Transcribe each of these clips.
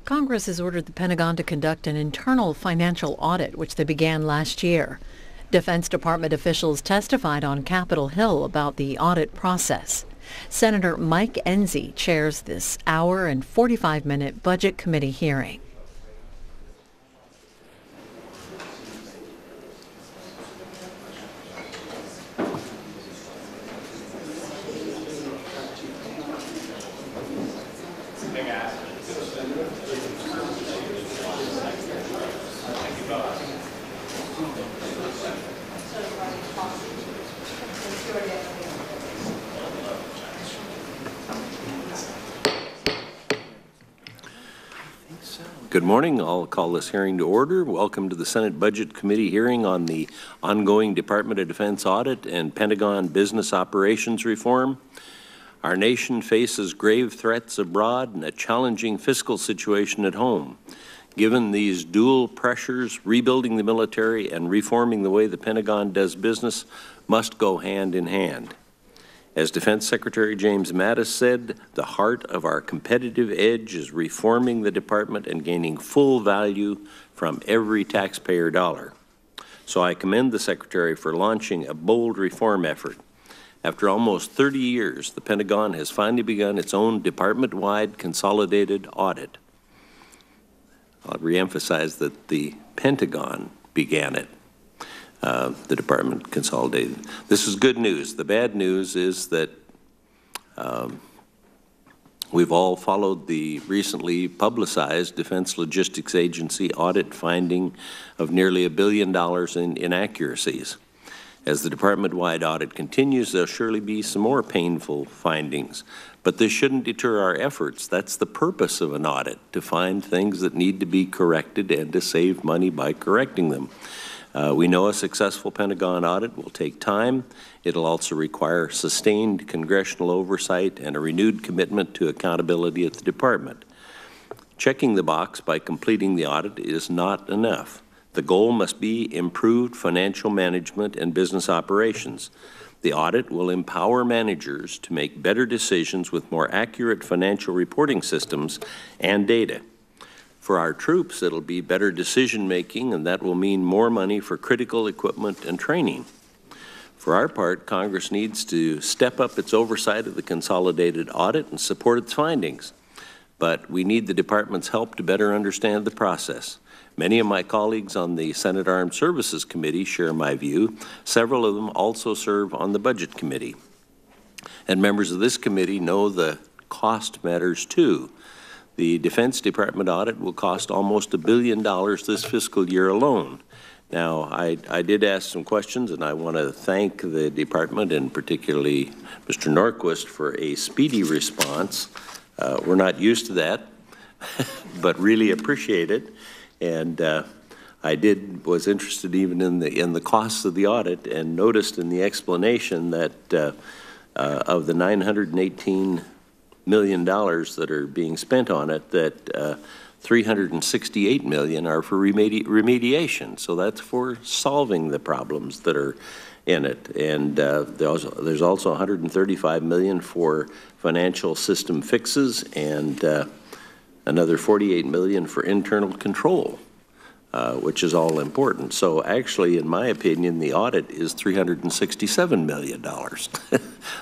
Congress has ordered the Pentagon to conduct an internal financial audit, which they began last year. Defense Department officials testified on Capitol Hill about the audit process. Senator Mike Enzi chairs this hour and 45-minute Budget Committee hearing. Good morning. I'll call this hearing to order. Welcome to the Senate Budget Committee hearing on the ongoing Department of Defense audit and Pentagon business operations reform. Our nation faces grave threats abroad and a challenging fiscal situation at home. Given these dual pressures, rebuilding the military and reforming the way the Pentagon does business must go hand in hand. As Defense Secretary James Mattis said, the heart of our competitive edge is reforming the department and gaining full value from every taxpayer dollar. So I commend the Secretary for launching a bold reform effort. After almost 30 years, the Pentagon has finally begun its own department-wide consolidated audit. I'll reemphasize that the Pentagon began it. The department consolidated. This is good news. The bad news is that we've all followed the recently publicized Defense Logistics Agency audit finding of nearly $1 billion in inaccuracies. As the department-wide audit continues, there'll surely be some more painful findings, but this shouldn't deter our efforts. That's the purpose of an audit, to find things that need to be corrected and to save money by correcting them. We know a successful Pentagon audit will take time. It'll also require sustained congressional oversight and a renewed commitment to accountability at the department. Checking the box by completing the audit is not enough. The goal must be improved financial management and business operations. The audit will empower managers to make better decisions with more accurate financial reporting systems and data. For our troops, it'll be better decision-making, and that will mean more money for critical equipment and training. For our part, Congress needs to step up its oversight of the consolidated audit and support its findings. But we need the department's help to better understand the process. Many of my colleagues on the Senate Armed Services Committee share my view. Several of them also serve on the Budget Committee. And members of this committee know the cost matters too. The Defense Department audit will cost almost $1 billion this fiscal year alone. Now, I did ask some questions, and I want to thank the department, and particularly Mr. Norquist, for a speedy response. We're not used to that, but really appreciate it. And I was interested even in the costs of the audit, and noticed in the explanation that of the $918 million that are being spent on it, that $368 million are for remediation. So that's for solving the problems that are in it. And there's also $135 million for financial system fixes, and another $48 million for internal control, which is all important. So actually, in my opinion, the audit is $367 million.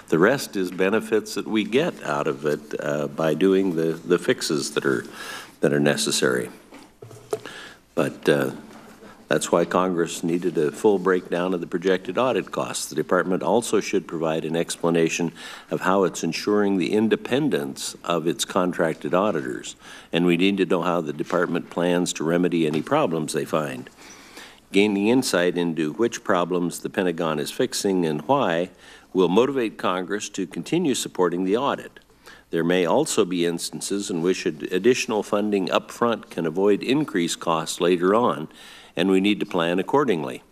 The rest is benefits that we get out of it by doing the fixes that are necessary. But that's why Congress needed a full breakdown of the projected audit costs. The department also should provide an explanation of how it's ensuring the independence of its contracted auditors. And we need to know how the department plans to remedy any problems they find. Gaining insight into which problems the Pentagon is fixing and why will motivate Congress to continue supporting the audit. There may also be instances in which additional funding up front can avoid increased costs later on, and we need to plan accordingly.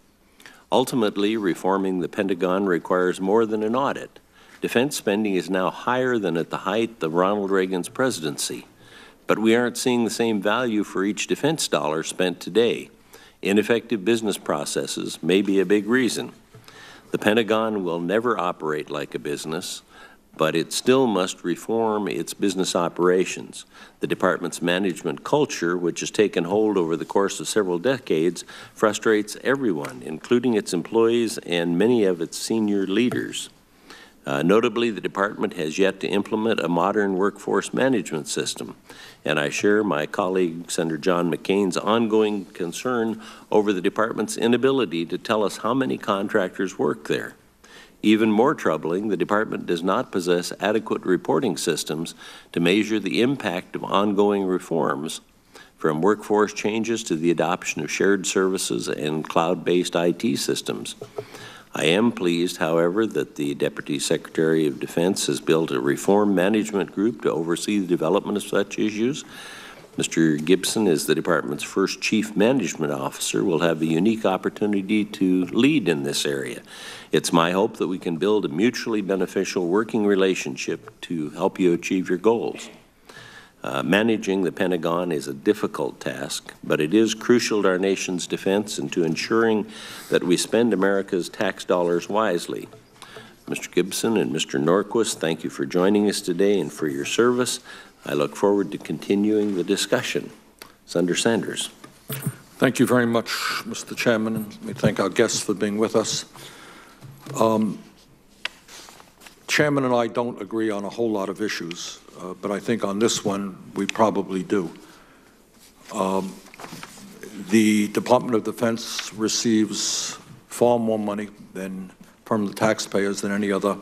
Ultimately, reforming the Pentagon requires more than an audit. Defense spending is now higher than at the height of Ronald Reagan's presidency, but we aren't seeing the same value for each defense dollar spent today. Ineffective business processes may be a big reason. The Pentagon will never operate like a business, but it still must reform its business operations. The department's management culture, which has taken hold over the course of several decades, frustrates everyone, including its employees and many of its senior leaders. Notably, the department has yet to implement a modern workforce management system, and I share my colleague, Senator John McCain's ongoing concern over the department's inability to tell us how many contractors work there. Even more troubling, the department does not possess adequate reporting systems to measure the impact of ongoing reforms, from workforce changes to the adoption of shared services and cloud-based IT systems. I am pleased, however, that the Deputy Secretary of Defense has built a reform management group to oversee the development of such issues. Mr. Gibson, as the department's first Chief Management Officer, will have a unique opportunity to lead in this area. It's my hope that we can build a mutually beneficial working relationship to help you achieve your goals. Managing the Pentagon is a difficult task, but it is crucial to our nation's defense and to ensuring that we spend America's tax dollars wisely. Mr. Gibson and Mr. Norquist, thank you for joining us today and for your service. I look forward to continuing the discussion. Senator Sanders. Thank you very much, Mr. Chairman, and we thank our guests for being with us. Chairman and I don't agree on a whole lot of issues, but I think on this one we probably do. The Department of Defense receives far more money from the taxpayers than any other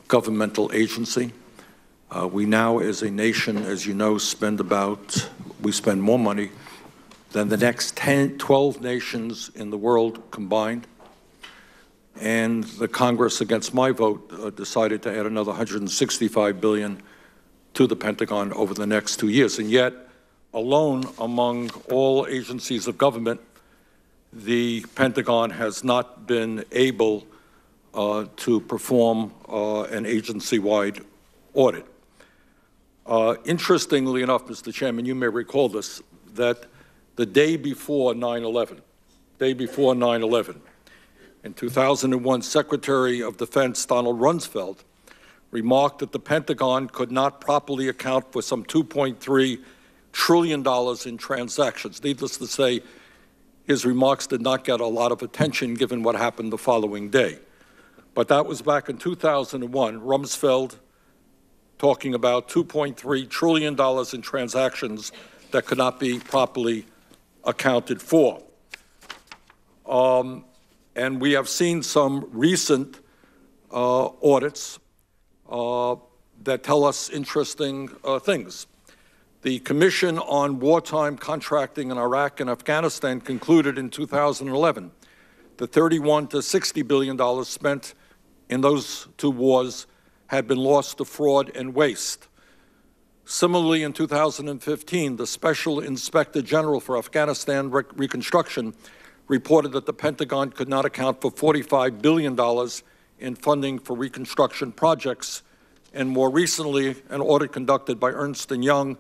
governmental agency. We now, as a nation, as you know, spend more money than the next 12 nations in the world combined. And the Congress, against my vote, decided to add another $165 billion to the Pentagon over the next 2 years. And yet, alone among all agencies of government, the Pentagon has not been able to perform an agency-wide audit. Interestingly enough, Mr. Chairman, you may recall this, that the day before 9/11, in 2001, Secretary of Defense Donald Rumsfeld remarked that the Pentagon could not properly account for some $2.3 trillion in transactions. Needless to say, his remarks did not get a lot of attention given what happened the following day. But that was back in 2001, Rumsfeld talking about $2.3 trillion in transactions that could not be properly accounted for. And we have seen some recent audits that tell us interesting things. The Commission on Wartime Contracting in Iraq and Afghanistan concluded in 2011 that $31 to $60 billion spent in those two wars had been lost to fraud and waste. Similarly, in 2015, the Special Inspector General for Afghanistan Reconstruction reported that the Pentagon could not account for $45 billion in funding for reconstruction projects. And more recently, an audit conducted by Ernst & Young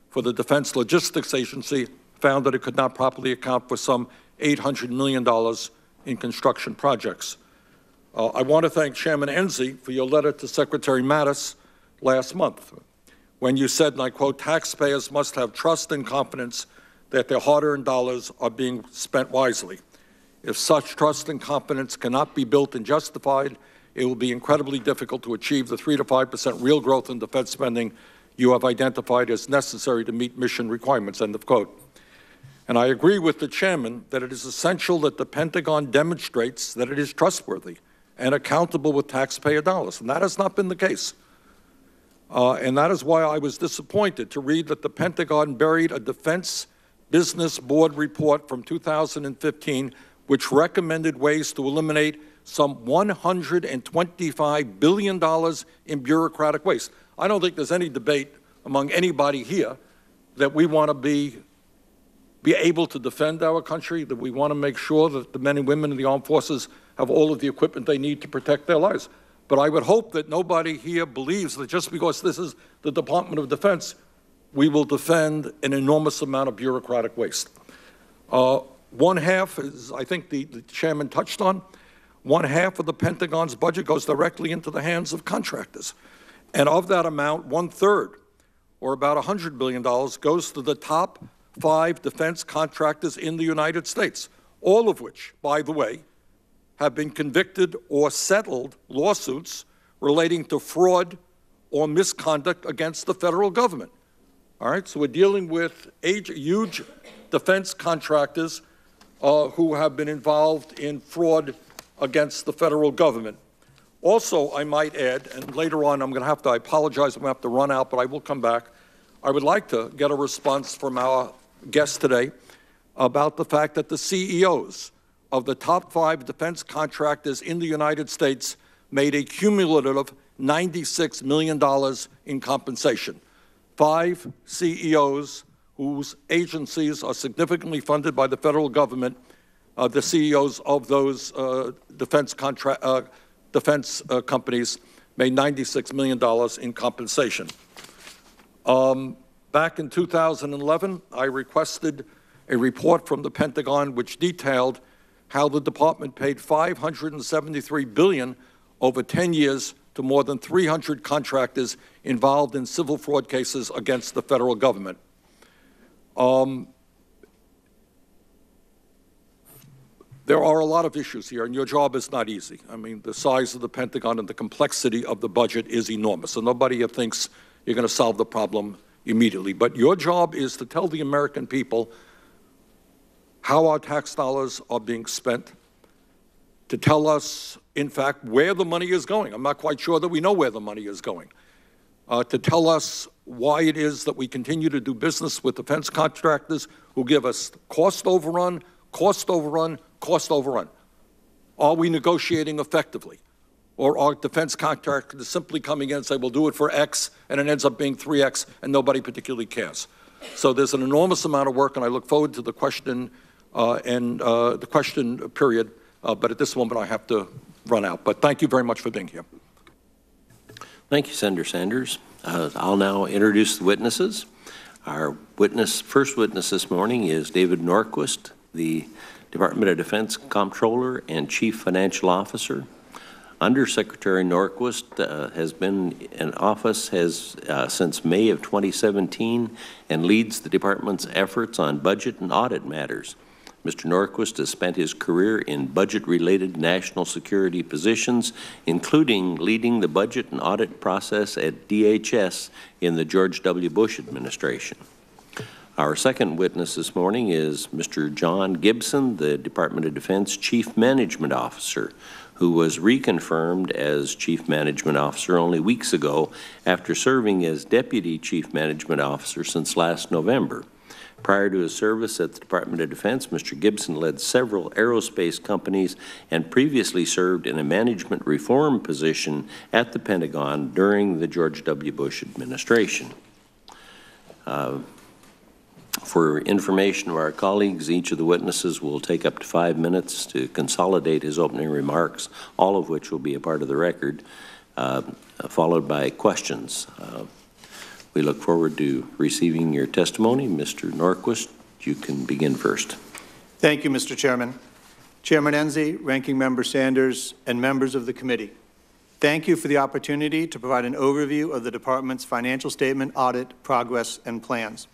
for the Defense Logistics Agency found that it could not properly account for some $800 million in construction projects. I want to thank Chairman Enzi for your letter to Secretary Mattis last month, when you said, and I quote, "Taxpayers must have trust and confidence that their hard-earned dollars are being spent wisely. If such trust and confidence cannot be built and justified, it will be incredibly difficult to achieve the 3 to 5% real growth in defense spending you have identified as necessary to meet mission requirements," end of quote. And I agree with the chairman that it is essential that the Pentagon demonstrates that it is trustworthy and accountable with taxpayer dollars, and that has not been the case. And that is why I was disappointed to read that the Pentagon buried a Defense Business Board report from 2015 which recommended ways to eliminate some $125 billion in bureaucratic waste. I don't think there's any debate among anybody here that we want to be able to defend our country, that we want to make sure that the men and women in the armed forces have all of the equipment they need to protect their lives. But I would hope that nobody here believes that just because this is the Department of Defense, we will defend an enormous amount of bureaucratic waste. One half, as I think the chairman touched on, one half of the Pentagon's budget goes directly into the hands of contractors. And of that amount, 1/3, or about $100 billion, goes to the top 5 defense contractors in the United States, all of which, by the way, have been convicted or settled lawsuits relating to fraud or misconduct against the federal government. All right, so we're dealing with huge defense contractors who have been involved in fraud against the federal government. Also, I might add, and later on I apologize, I'm going to have to run out, but I will come back. I would like to get a response from our guest today about the fact that the CEOs of the top 5 defense contractors in the United States made a cumulative $96 million in compensation. 5 CEOs whose agencies are significantly funded by the federal government, the CEOs of those defense companies made $96 million in compensation. Back in 2011, I requested a report from the Pentagon which detailed how the department paid $573 billion over 10 years to more than 300 contractors involved in civil fraud cases against the federal government. There are a lot of issues here, and your job is not easy. I mean, the size of the Pentagon and the complexity of the budget is enormous, so nobody here thinks you're going to solve the problem immediately. But your job is to tell the American people how our tax dollars are being spent, to tell us, in fact, where the money is going. I'm not quite sure that we know where the money is going. To tell us why it is that we continue to do business with defense contractors who give us cost overrun, cost overrun, cost overrun. Are we negotiating effectively? Or are defense contractors simply coming in and say, we'll do it for X, and it ends up being 3X, and nobody particularly cares? So there's an enormous amount of work, and I look forward to the question the question period, but at this moment I have to run out. But thank you very much for being here. Thank you, Senator Sanders. I'll now introduce the witnesses. Our first witness this morning is David Norquist, the Department of Defense Comptroller and Chief Financial Officer. Undersecretary Norquist has been in office since May of 2017 and leads the department's efforts on budget and audit matters. Mr. Norquist has spent his career in budget-related national security positions, including leading the budget and audit process at DHS in the George W. Bush administration. Our second witness this morning is Mr. John Gibson, the Department of Defense Chief Management Officer, who was reconfirmed as Chief Management Officer only weeks ago after serving as Deputy Chief Management Officer since last November. Prior to his service at the Department of Defense, Mr. Gibson led several aerospace companies and previously served in a management reform position at the Pentagon during the George W. Bush administration. For information of our colleagues, each of the witnesses will take up to 5 minutes to consolidate his opening remarks, all of which will be a part of the record, followed by questions. We look forward to receiving your testimony. Mr. Norquist, you can begin first. Thank you, Mr. Chairman. Chairman Enzi, Ranking Member Sanders, and members of the committee, thank you for the opportunity to provide an overview of the Department's financial statement, audit, progress, and plans.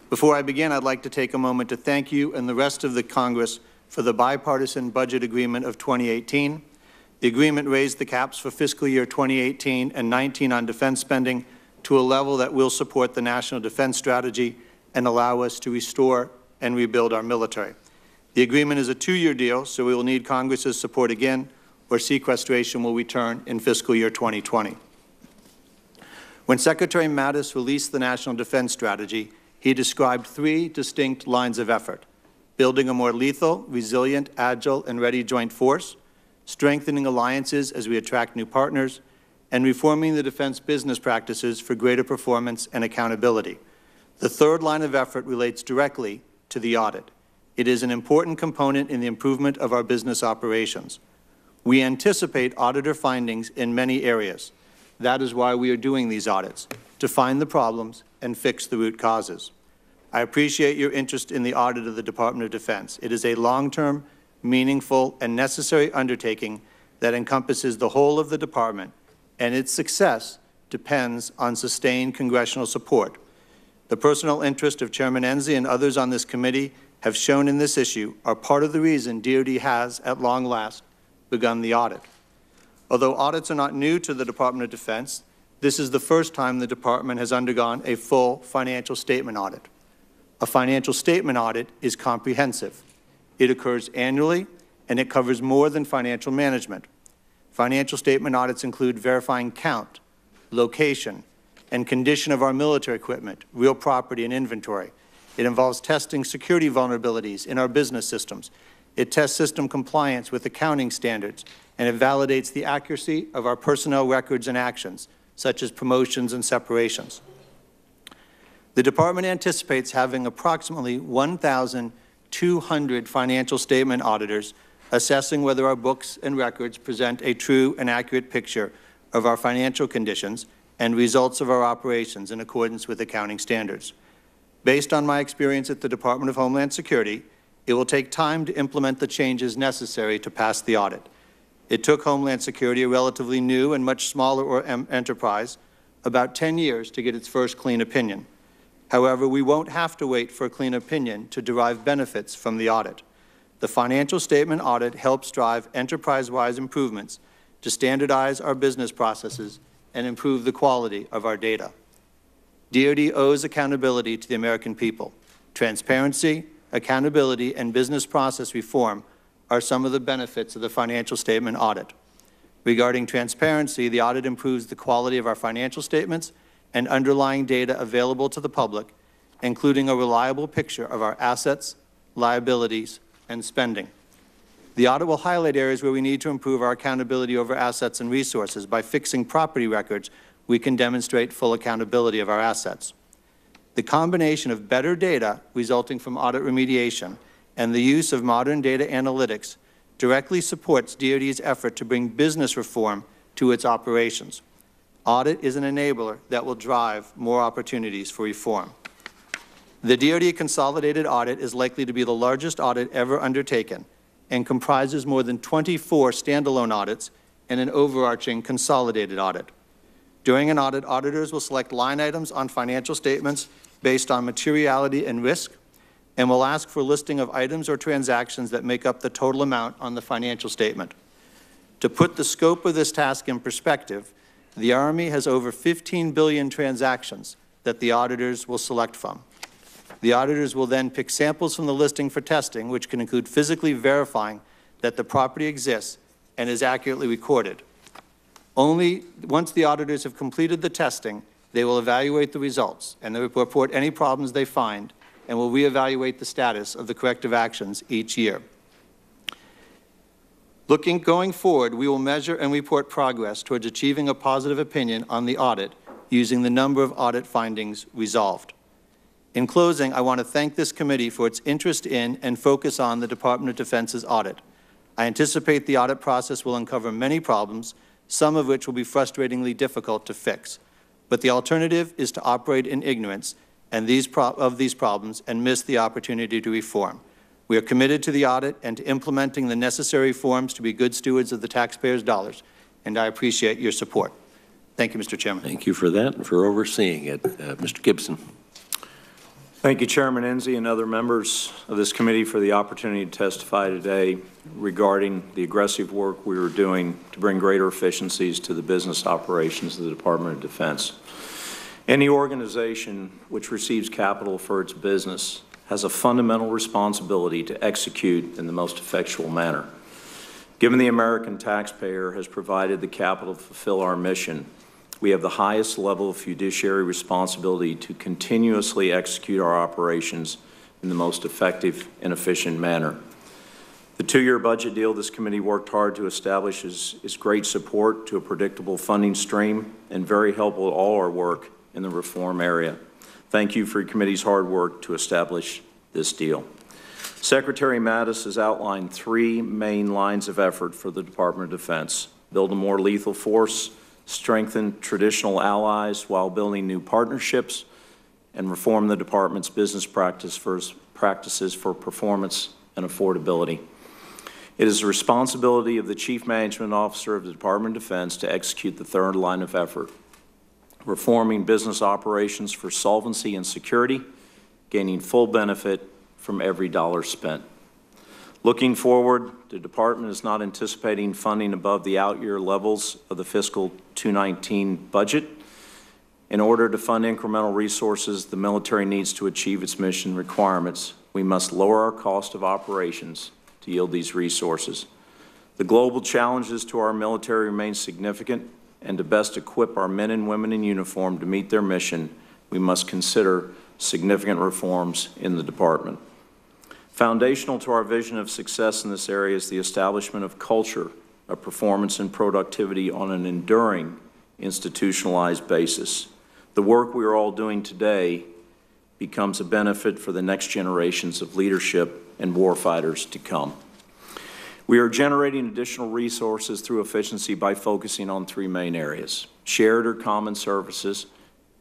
Before I begin, I'd like to take a moment to thank you and the rest of the Congress for the bipartisan budget agreement of 2018. The agreement raised the caps for fiscal year 2018 and 19 on defense spending to a level that will support the national defense strategy and allow us to restore and rebuild our military. The agreement is a 2-year deal, so we will need Congress's support again, or sequestration will return in fiscal year 2020. When Secretary Mattis released the National Defense Strategy, he described 3 distinct lines of effort: building a more lethal, resilient, agile, and ready joint force, strengthening alliances as we attract new partners, and reforming the defense business practices for greater performance and accountability. The 3rd line of effort relates directly to the audit. It is an important component in the improvement of our business operations. We anticipate auditor findings in many areas. That is why we are doing these audits, to find the problems and fix the root causes. I appreciate your interest in the audit of the Department of Defense. It is a long-term, meaningful, and necessary undertaking that encompasses the whole of the department, and its success depends on sustained congressional support. The personal interest of Chairman Enzi and others on this committee have shown in this issue are part of the reason DoD has, at long last, begun the audit. Although audits are not new to the Department of Defense, this is the first time the Department has undergone a full financial statement audit. A financial statement audit is comprehensive. It occurs annually, and it covers more than financial management. Financial statement audits include verifying count, location, and condition of our military equipment, real property, and inventory. It involves testing security vulnerabilities in our business systems. It tests system compliance with accounting standards, and it validates the accuracy of our personnel records and actions, such as promotions and separations. The Department anticipates having approximately 1,200 financial statement auditors assessing whether our books and records present a true and accurate picture of our financial conditions and results of our operations in accordance with accounting standards. Based on my experience at the Department of Homeland Security, it will take time to implement the changes necessary to pass the audit. It took Homeland Security, a relatively new and much smaller enterprise, about 10 years to get its first clean opinion. However, we won't have to wait for a clean opinion to derive benefits from the audit. The financial statement audit helps drive enterprise-wide improvements to standardize our business processes and improve the quality of our data. DoD owes accountability to the American people. Transparency, accountability, and business process reform are some of the benefits of the financial statement audit. Regarding transparency, the audit improves the quality of our financial statements and underlying data available to the public, including a reliable picture of our assets, liabilities, and spending. The audit will highlight areas where we need to improve our accountability over assets and resources. By fixing property records, we can demonstrate full accountability of our assets. The combination of better data resulting from audit remediation and the use of modern data analytics directly supports DoD's effort to bring business reform to its operations. Audit is an enabler that will drive more opportunities for reform. The DoD consolidated audit is likely to be the largest audit ever undertaken and comprises more than 24 standalone audits and an overarching consolidated audit. During an audit, auditors will select line items on financial statements based on materiality and risk, and will ask for a listing of items or transactions that make up the total amount on the financial statement. To put the scope of this task in perspective, the Army has over 15 billion transactions that the auditors will select from. The auditors will then pick samples from the listing for testing, which can include physically verifying that the property exists and is accurately recorded. Only once the auditors have completed the testing, they will evaluate the results and they will report any problems they find and will reevaluate the status of the corrective actions each year. Going forward, we will measure and report progress towards achieving a positive opinion on the audit using the number of audit findings resolved. In closing, I want to thank this committee for its interest in and focus on the Department of Defense's audit. I anticipate the audit process will uncover many problems, some of which will be frustratingly difficult to fix. But the alternative is to operate in ignorance of these problems and miss the opportunity to reform. We are committed to the audit and to implementing the necessary reforms to be good stewards of the taxpayers' dollars, and I appreciate your support. Thank you, Mr. Chairman. Thank you for that and for overseeing it. Mr. Gibson. Thank you, Chairman Enzi and other members of this committee for the opportunity to testify today regarding the aggressive work we are doing to bring greater efficiencies to the business operations of the Department of Defense. Any organization which receives capital for its business has a fundamental responsibility to execute in the most effectual manner. Given the American taxpayer has provided the capital to fulfill our mission, we have the highest level of fiduciary responsibility to continuously execute our operations in the most effective and efficient manner. The two-year budget deal this committee worked hard to establish is great support to a predictable funding stream and very helpful to all our work in the reform area. Thank you for your committee's hard work to establish this deal. Secretary Mattis has outlined three main lines of effort for the Department of Defense: build a more lethal force, strengthen traditional allies while building new partnerships, and reform the Department's business practices for performance and affordability. It is the responsibility of the Chief Management Officer of the Department of Defense to execute the third line of effort. reforming business operations for solvency and security, gaining full benefit from every dollar spent. Looking forward, the Department is not anticipating funding above the out-year levels of the fiscal 2019 budget. In order to fund incremental resources the military needs to achieve its mission requirements, we must lower our cost of operations to yield these resources. The global challenges to our military remain significant, and to best equip our men and women in uniform to meet their mission, we must consider significant reforms in the Department. Foundational to our vision of success in this area is the establishment of culture of performance and productivity on an enduring, institutionalized basis. The work we are all doing today becomes a benefit for the next generations of leadership and warfighters to come. We are generating additional resources through efficiency by focusing on three main areas: shared or common services,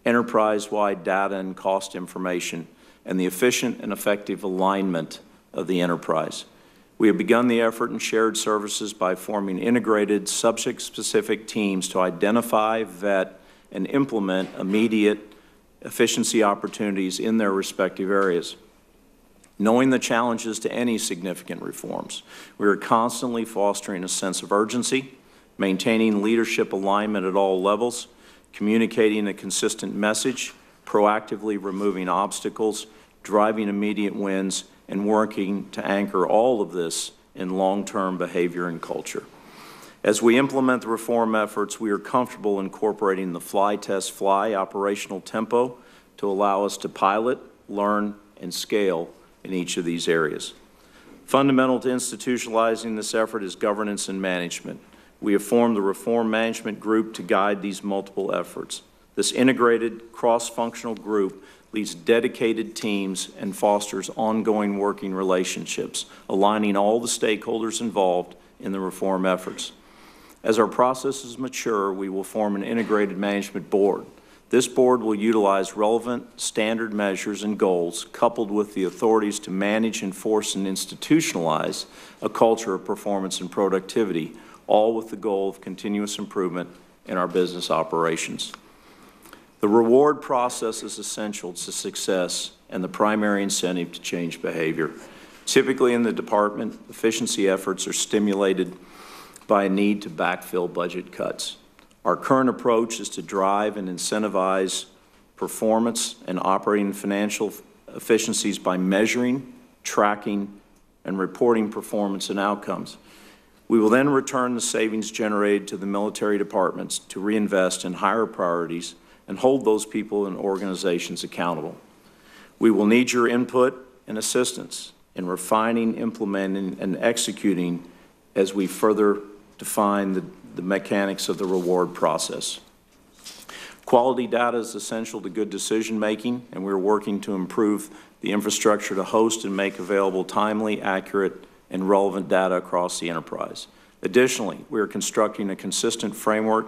enterprise-wide data and cost information, and the efficient and effective alignment of the enterprise. We have begun the effort in shared services by forming integrated, subject-specific teams to identify, vet, and implement immediate efficiency opportunities in their respective areas. Knowing the challenges to any significant reforms, we are constantly fostering a sense of urgency, maintaining leadership alignment at all levels, communicating a consistent message, proactively removing obstacles, driving immediate wins, and working to anchor all of this in long-term behavior and culture. As we implement the reform efforts, we are comfortable incorporating the fly, test, fly operational tempo to allow us to pilot, learn, and scale in each of these areas. Fundamental to institutionalizing this effort is governance and management. We have formed the Reform Management Group to guide these multiple efforts. This integrated, cross-functional group leads dedicated teams and fosters ongoing working relationships, aligning all the stakeholders involved in the reform efforts. As our processes mature, we will form an integrated management board. This board will utilize relevant standard measures and goals coupled with the authorities to manage, enforce, and institutionalize a culture of performance and productivity, all with the goal of continuous improvement in our business operations. The reward process is essential to success and the primary incentive to change behavior. Typically in the Department, efficiency efforts are stimulated by a need to backfill budget cuts. Our current approach is to drive and incentivize performance and operating financial efficiencies by measuring, tracking, and reporting performance and outcomes. We will then return the savings generated to the military departments to reinvest in higher priorities and hold those people and organizations accountable. We will need your input and assistance in refining, implementing, and executing as we further define the mechanics of the reward process. Quality data is essential to good decision-making, and we're working to improve the infrastructure to host and make available timely, accurate, and relevant data across the enterprise. Additionally, we are constructing a consistent framework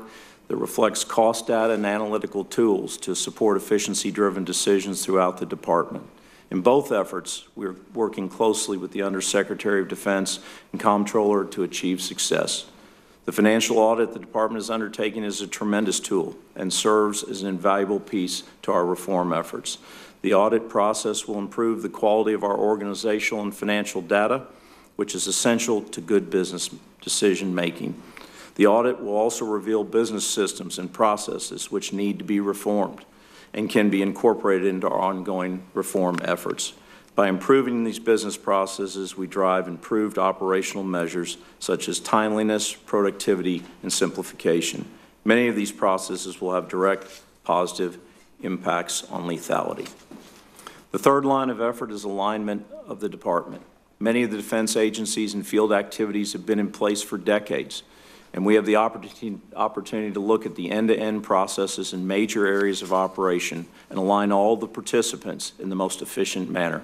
that reflects cost data and analytical tools to support efficiency-driven decisions throughout the department. In both efforts, we're working closely with the Undersecretary of Defense and Comptroller to achieve success. The financial audit the Department is undertaking is a tremendous tool and serves as an invaluable piece to our reform efforts. The audit process will improve the quality of our organizational and financial data, which is essential to good business decision-making. The audit will also reveal business systems and processes which need to be reformed and can be incorporated into our ongoing reform efforts. By improving these business processes, we drive improved operational measures such as timeliness, productivity, and simplification. Many of these processes will have direct positive impacts on lethality. The third line of effort is alignment of the department. Many of the defense agencies and field activities have been in place for decades, and we have the opportunity to look at the end-to-end processes in major areas of operation and align all the participants in the most efficient manner.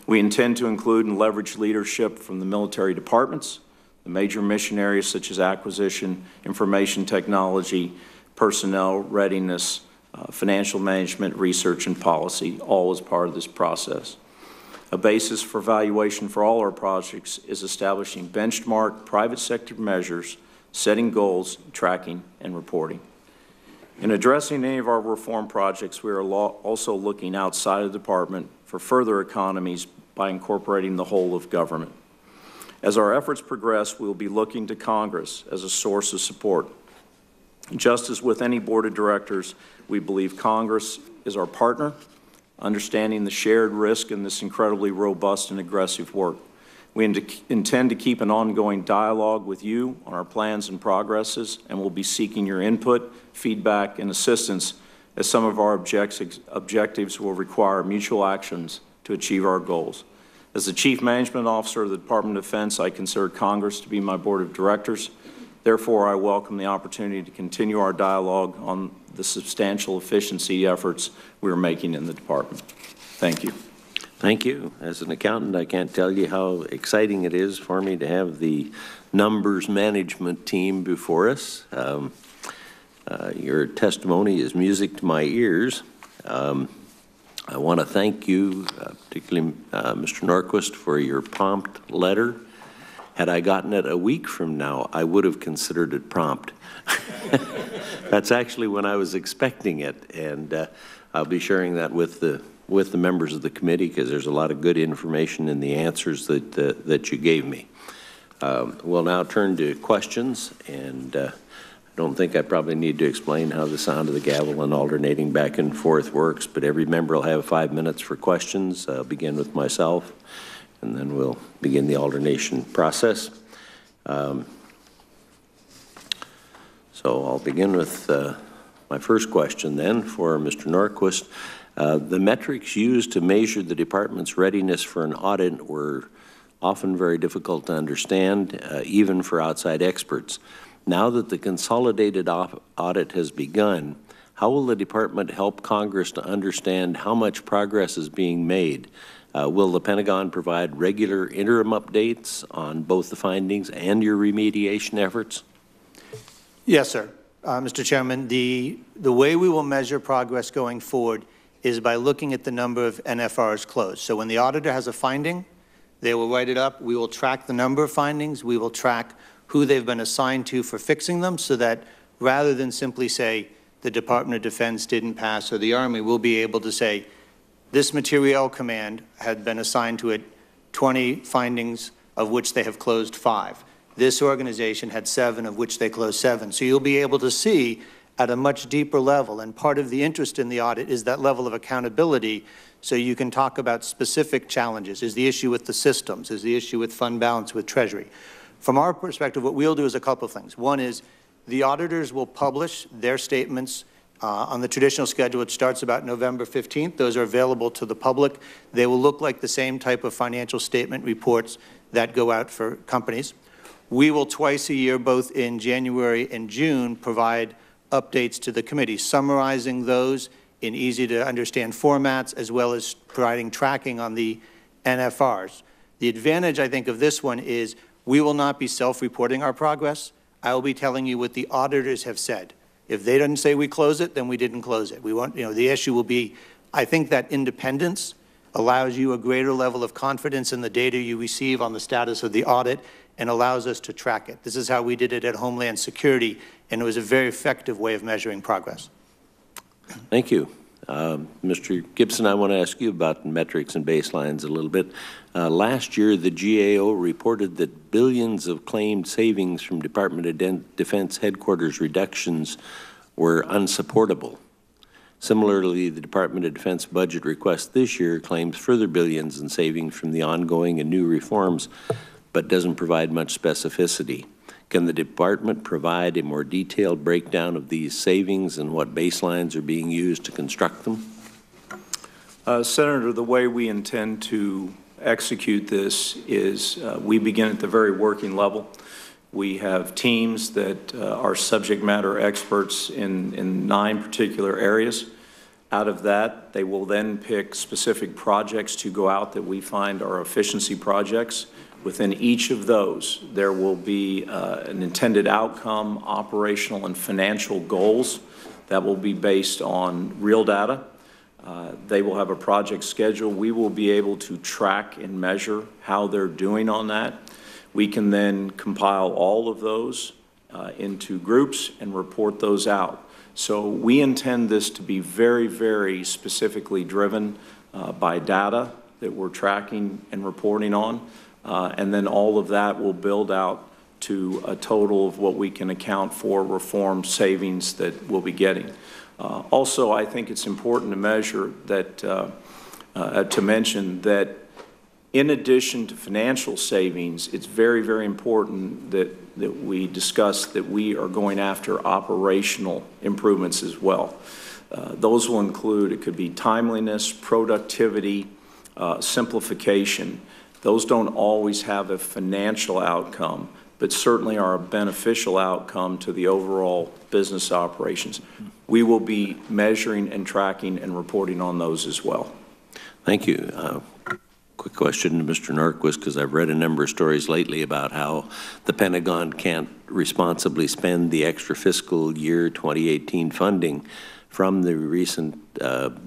We intend to include and leverage leadership from the military departments, the major mission areas such as acquisition, information technology, personnel, readiness, financial management, research, and policy, all as part of this process. A basis for evaluation for all our projects is establishing benchmark private sector measures, setting goals, tracking, and reporting. In addressing any of our reform projects, we are also looking outside of the department for further economies by incorporating the whole of government. As our efforts progress, we will be looking to Congress as a source of support. Just as with any board of directors, we believe Congress is our partner, understanding the shared risk in this incredibly robust and aggressive work. We intend to keep an ongoing dialogue with you on our plans and progresses, and we'll be seeking your input, feedback, and assistance as some of our objectives will require mutual actions to achieve our goals. As the Chief Management Officer of the Department of Defense, I consider Congress to be my board of directors. Therefore, I welcome the opportunity to continue our dialogue on the substantial efficiency efforts we are making in the department. Thank you. Thank you. As an accountant, I can't tell you how exciting it is for me to have the numbers management team before us. Your testimony is music to my ears. I want to thank you, particularly Mr. Norquist, for your prompt letter. Had I gotten it a week from now, I would have considered it prompt. That's actually when I was expecting it, and I'll be sharing that with the members of the committee because there's a lot of good information in the answers that you gave me. We'll now turn to questions, and I don't think I probably need to explain how the sound of the gavel and alternating back and forth works, but every member will have 5 minutes for questions. I'll begin with myself, and then we'll begin the alternation process. So I'll begin with my first question then for Mr. Norquist. The metrics used to measure the department's readiness for an audit were often very difficult to understand, even for outside experts. Now that the consolidated audit has begun, how will the department help Congress to understand how much progress is being made? Will the Pentagon provide regular interim updates on both the findings and your remediation efforts? Yes, sir. Mr. Chairman, the way we will measure progress going forward is by looking at the number of NFRs closed. So when the auditor has a finding, they will write it up. We will track the number of findings. We will track who they've been assigned to for fixing them, so that rather than simply say the Department of Defense didn't pass or the Army, we'll be able to say this materiel command had been assigned to it 20 findings, of which they have closed 5. This organization had 7, of which they closed 7. So you'll be able to see at a much deeper level, and part of the interest in the audit is that level of accountability, so you can talk about specific challenges. Is the issue with the systems? Is the issue with fund balance with Treasury? From our perspective, what we'll do is a couple of things. One is the auditors will publish their statements on the traditional schedule. It starts about November 15th. Those are available to the public. They will look like the same type of financial statement reports that go out for companies. We will twice a year, both in January and June, provide updates to the committee, summarizing those in easy-to-understand formats, as well as providing tracking on the NFRs. The advantage, I think, of this one is we will not be self-reporting our progress. I will be telling you what the auditors have said. If they didn't say we close it, then we didn't close it. We want, the issue will be, I think that independence allows you a greater level of confidence in the data you receive on the status of the audit and allows us to track it. This is how we did it at Homeland Security, and it was a very effective way of measuring progress. Thank you. Mr. Gibson, I want to ask you about metrics and baselines a little bit. Last year, the GAO reported that billions of claimed savings from Department of Defense headquarters reductions were unsupportable. Similarly, the Department of Defense budget request this year claims further billions in savings from the ongoing and new reforms, but doesn't provide much specificity. Can the department provide a more detailed breakdown of these savings and what baselines are being used to construct them? Senator, the way we intend to execute this is we begin at the very working level. We have teams that are subject matter experts in 9 particular areas. Out of that, they will then pick specific projects to go out that we find are efficiency projects. Within each of those, there will be an intended outcome, operational and financial goals that will be based on real data. They will have a project schedule. We will be able to track and measure how they're doing on that. We can then compile all of those into groups and report those out. So we intend this to be very, very specifically driven by data that we're tracking and reporting on, and then all of that will build out to a total of what we can account for reform savings that we'll be getting. Also, I think it's important to measure that, to mention that in addition to financial savings, it's very, very important that we discuss that we are going after operational improvements as well. Those will include, it could be timeliness, productivity, simplification. Those don't always have a financial outcome, but certainly are a beneficial outcome to the overall business operations. We will be measuring and tracking and reporting on those as well. Thank you. Quick question to Mr. Norquist, because I've read a number of stories lately about how the Pentagon can't responsibly spend the extra fiscal year 2018 funding from the recent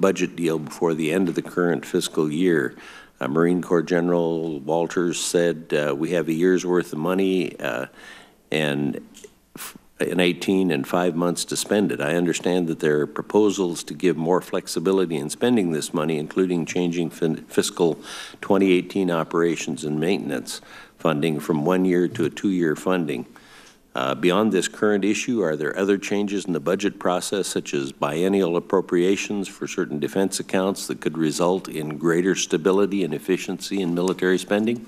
budget deal before the end of the current fiscal year. Marine Corps General Walters said we have a year's worth of money and in 18 and 5 months to spend it. I understand that there are proposals to give more flexibility in spending this money, including changing fiscal 2018 operations and maintenance funding from 1 year to a 2-year funding. Beyond this current issue, are there other changes in the budget process, such as biennial appropriations for certain defense accounts, that could result in greater stability and efficiency in military spending?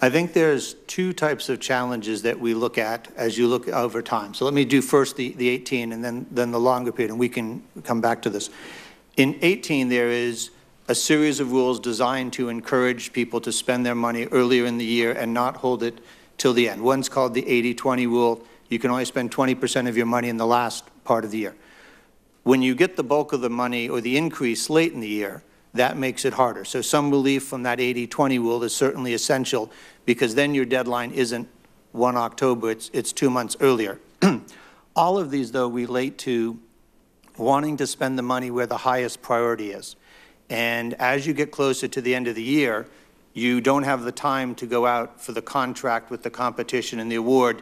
I think there's two types of challenges that we look at as you look over time. So let me do first the 18 and then the longer period, and we can come back to this. In 18, there is a series of rules designed to encourage people to spend their money earlier in the year and not hold it till the end. One's called the 80-20 rule. You can only spend 20% of your money in the last part of the year. When you get the bulk of the money or the increase late in the year, that makes it harder. So some relief from that 80-20 rule is certainly essential, because then your deadline isn't 1 October, it's 2 months earlier. All of these, though, relate to wanting to spend the money where the highest priority is. And as you get closer to the end of the year, you don't have the time to go out for the contract with the competition and the award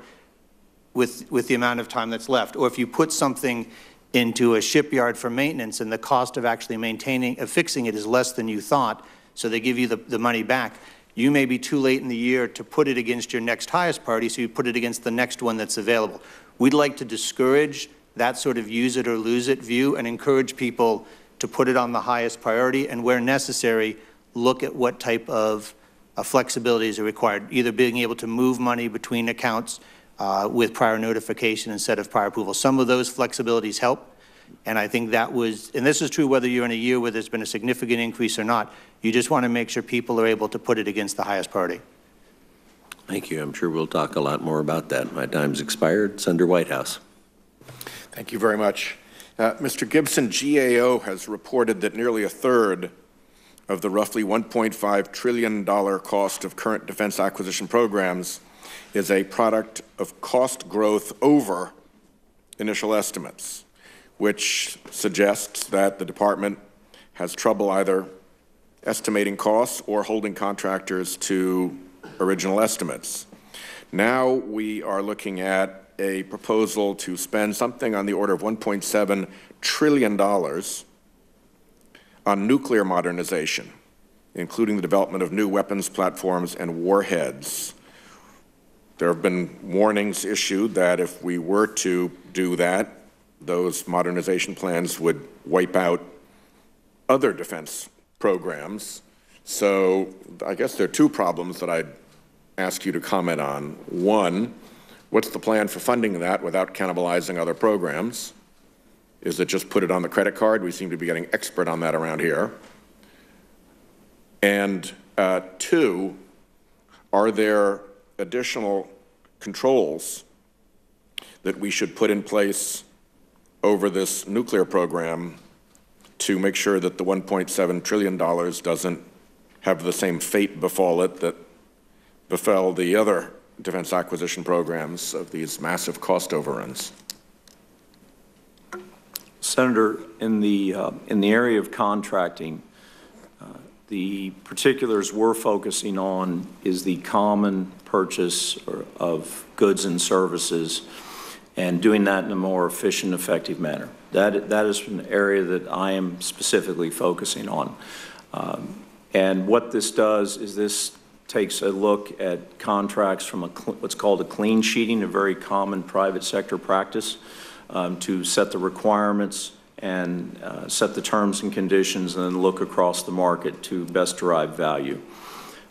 with the amount of time that's left. Or if you put something into a shipyard for maintenance and the cost of actually maintaining, of fixing it is less than you thought, so they give you the money back, you may be too late in the year to put it against your next highest priority, so you put it against the next one that's available. We'd like to discourage that sort of use it or lose it view and encourage people to put it on the highest priority, and where necessary, look at what type of flexibilities are required, either being able to move money between accounts with prior notification instead of prior approval. Some of those flexibilities help, and I think that was, and this is true whether you're in a year where there's been a significant increase or not, you just want to make sure people are able to put it against the highest priority. Thank you. I'm sure we'll talk a lot more about that. My time's expired. Senator Whitehouse. Thank you very much. Mr. Gibson, GAO has reported that nearly a third of the roughly $1.5 trillion cost of current defense acquisition programs is a product of cost growth over initial estimates, which suggests that the department has trouble either estimating costs or holding contractors to original estimates. Now we are looking at a proposal to spend something on the order of $1.7 trillion on nuclear modernization, including the development of new weapons platforms and warheads. There have been warnings issued that if we were to do that, those modernization plans would wipe out other defense programs. So I guess there are two problems that I'd ask you to comment on. One, what's the plan for funding that without cannibalizing other programs? Is it just put it on the credit card? We seem to be getting expert on that around here. And two, are there additional controls that we should put in place over this nuclear program to make sure that the $1.7 trillion doesn't have the same fate befall it that befell the other defense acquisition programs of these massive cost overruns? Senator, in the area of contracting, the particulars we're focusing on is the common purchase of goods and services. and doing that in a more efficient, effective manner. That is an area that I am specifically focusing on. And what this does is this takes a look at contracts from what's called a clean sheeting, a very common private sector practice, to set the requirements and set the terms and conditions and then look across the market to best derive value.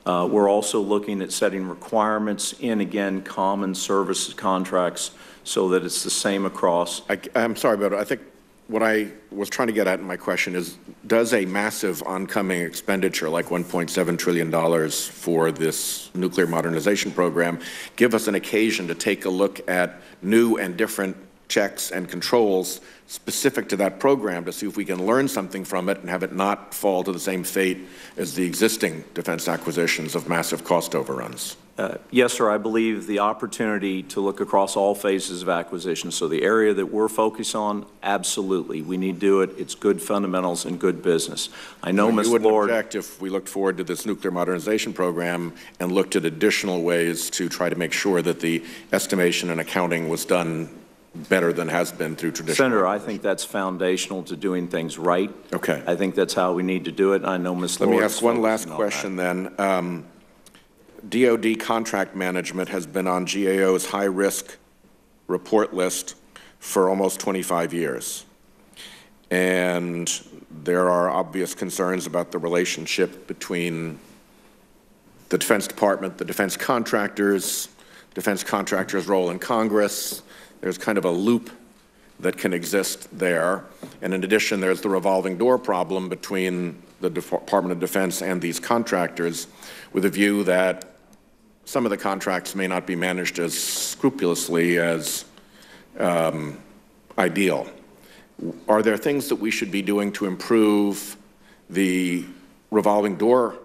We're also looking at setting requirements in, again, common services contracts so that it's the same across. I'm sorry, but I think what I was trying to get at in my question is, does a massive oncoming expenditure like $1.7 trillion for this nuclear modernization program give us an occasion to take a look at new and different checks and controls specific to that program to see if we can learn something from it and have it not fall to the same fate as the existing defense acquisitions of massive cost overruns? Yes, sir. I believe the opportunity to look across all phases of acquisition. So the area that we're focused on, absolutely. We need to do it. It's good fundamentals and good business. I know, Ms. Lord. You wouldn't object if we looked forward to this nuclear modernization program and looked at additional ways to try to make sure that the estimation and accounting was done better than has been through traditional. Senator, I think that's foundational to doing things right. Okay. I think that's how we need to do it. I know Ms. Lord. Let me ask one last question then. DOD contract management has been on GAO's high-risk report list for almost 25 years. And there are obvious concerns about the relationship between the Defense Department, the defense contractors' role in Congress. There's kind of a loop that can exist there. And in addition, there's the revolving door problem between the Department of Defense and these contractors, with a view that some of the contracts may not be managed as scrupulously as ideal. Are there things that we should be doing to improve the revolving door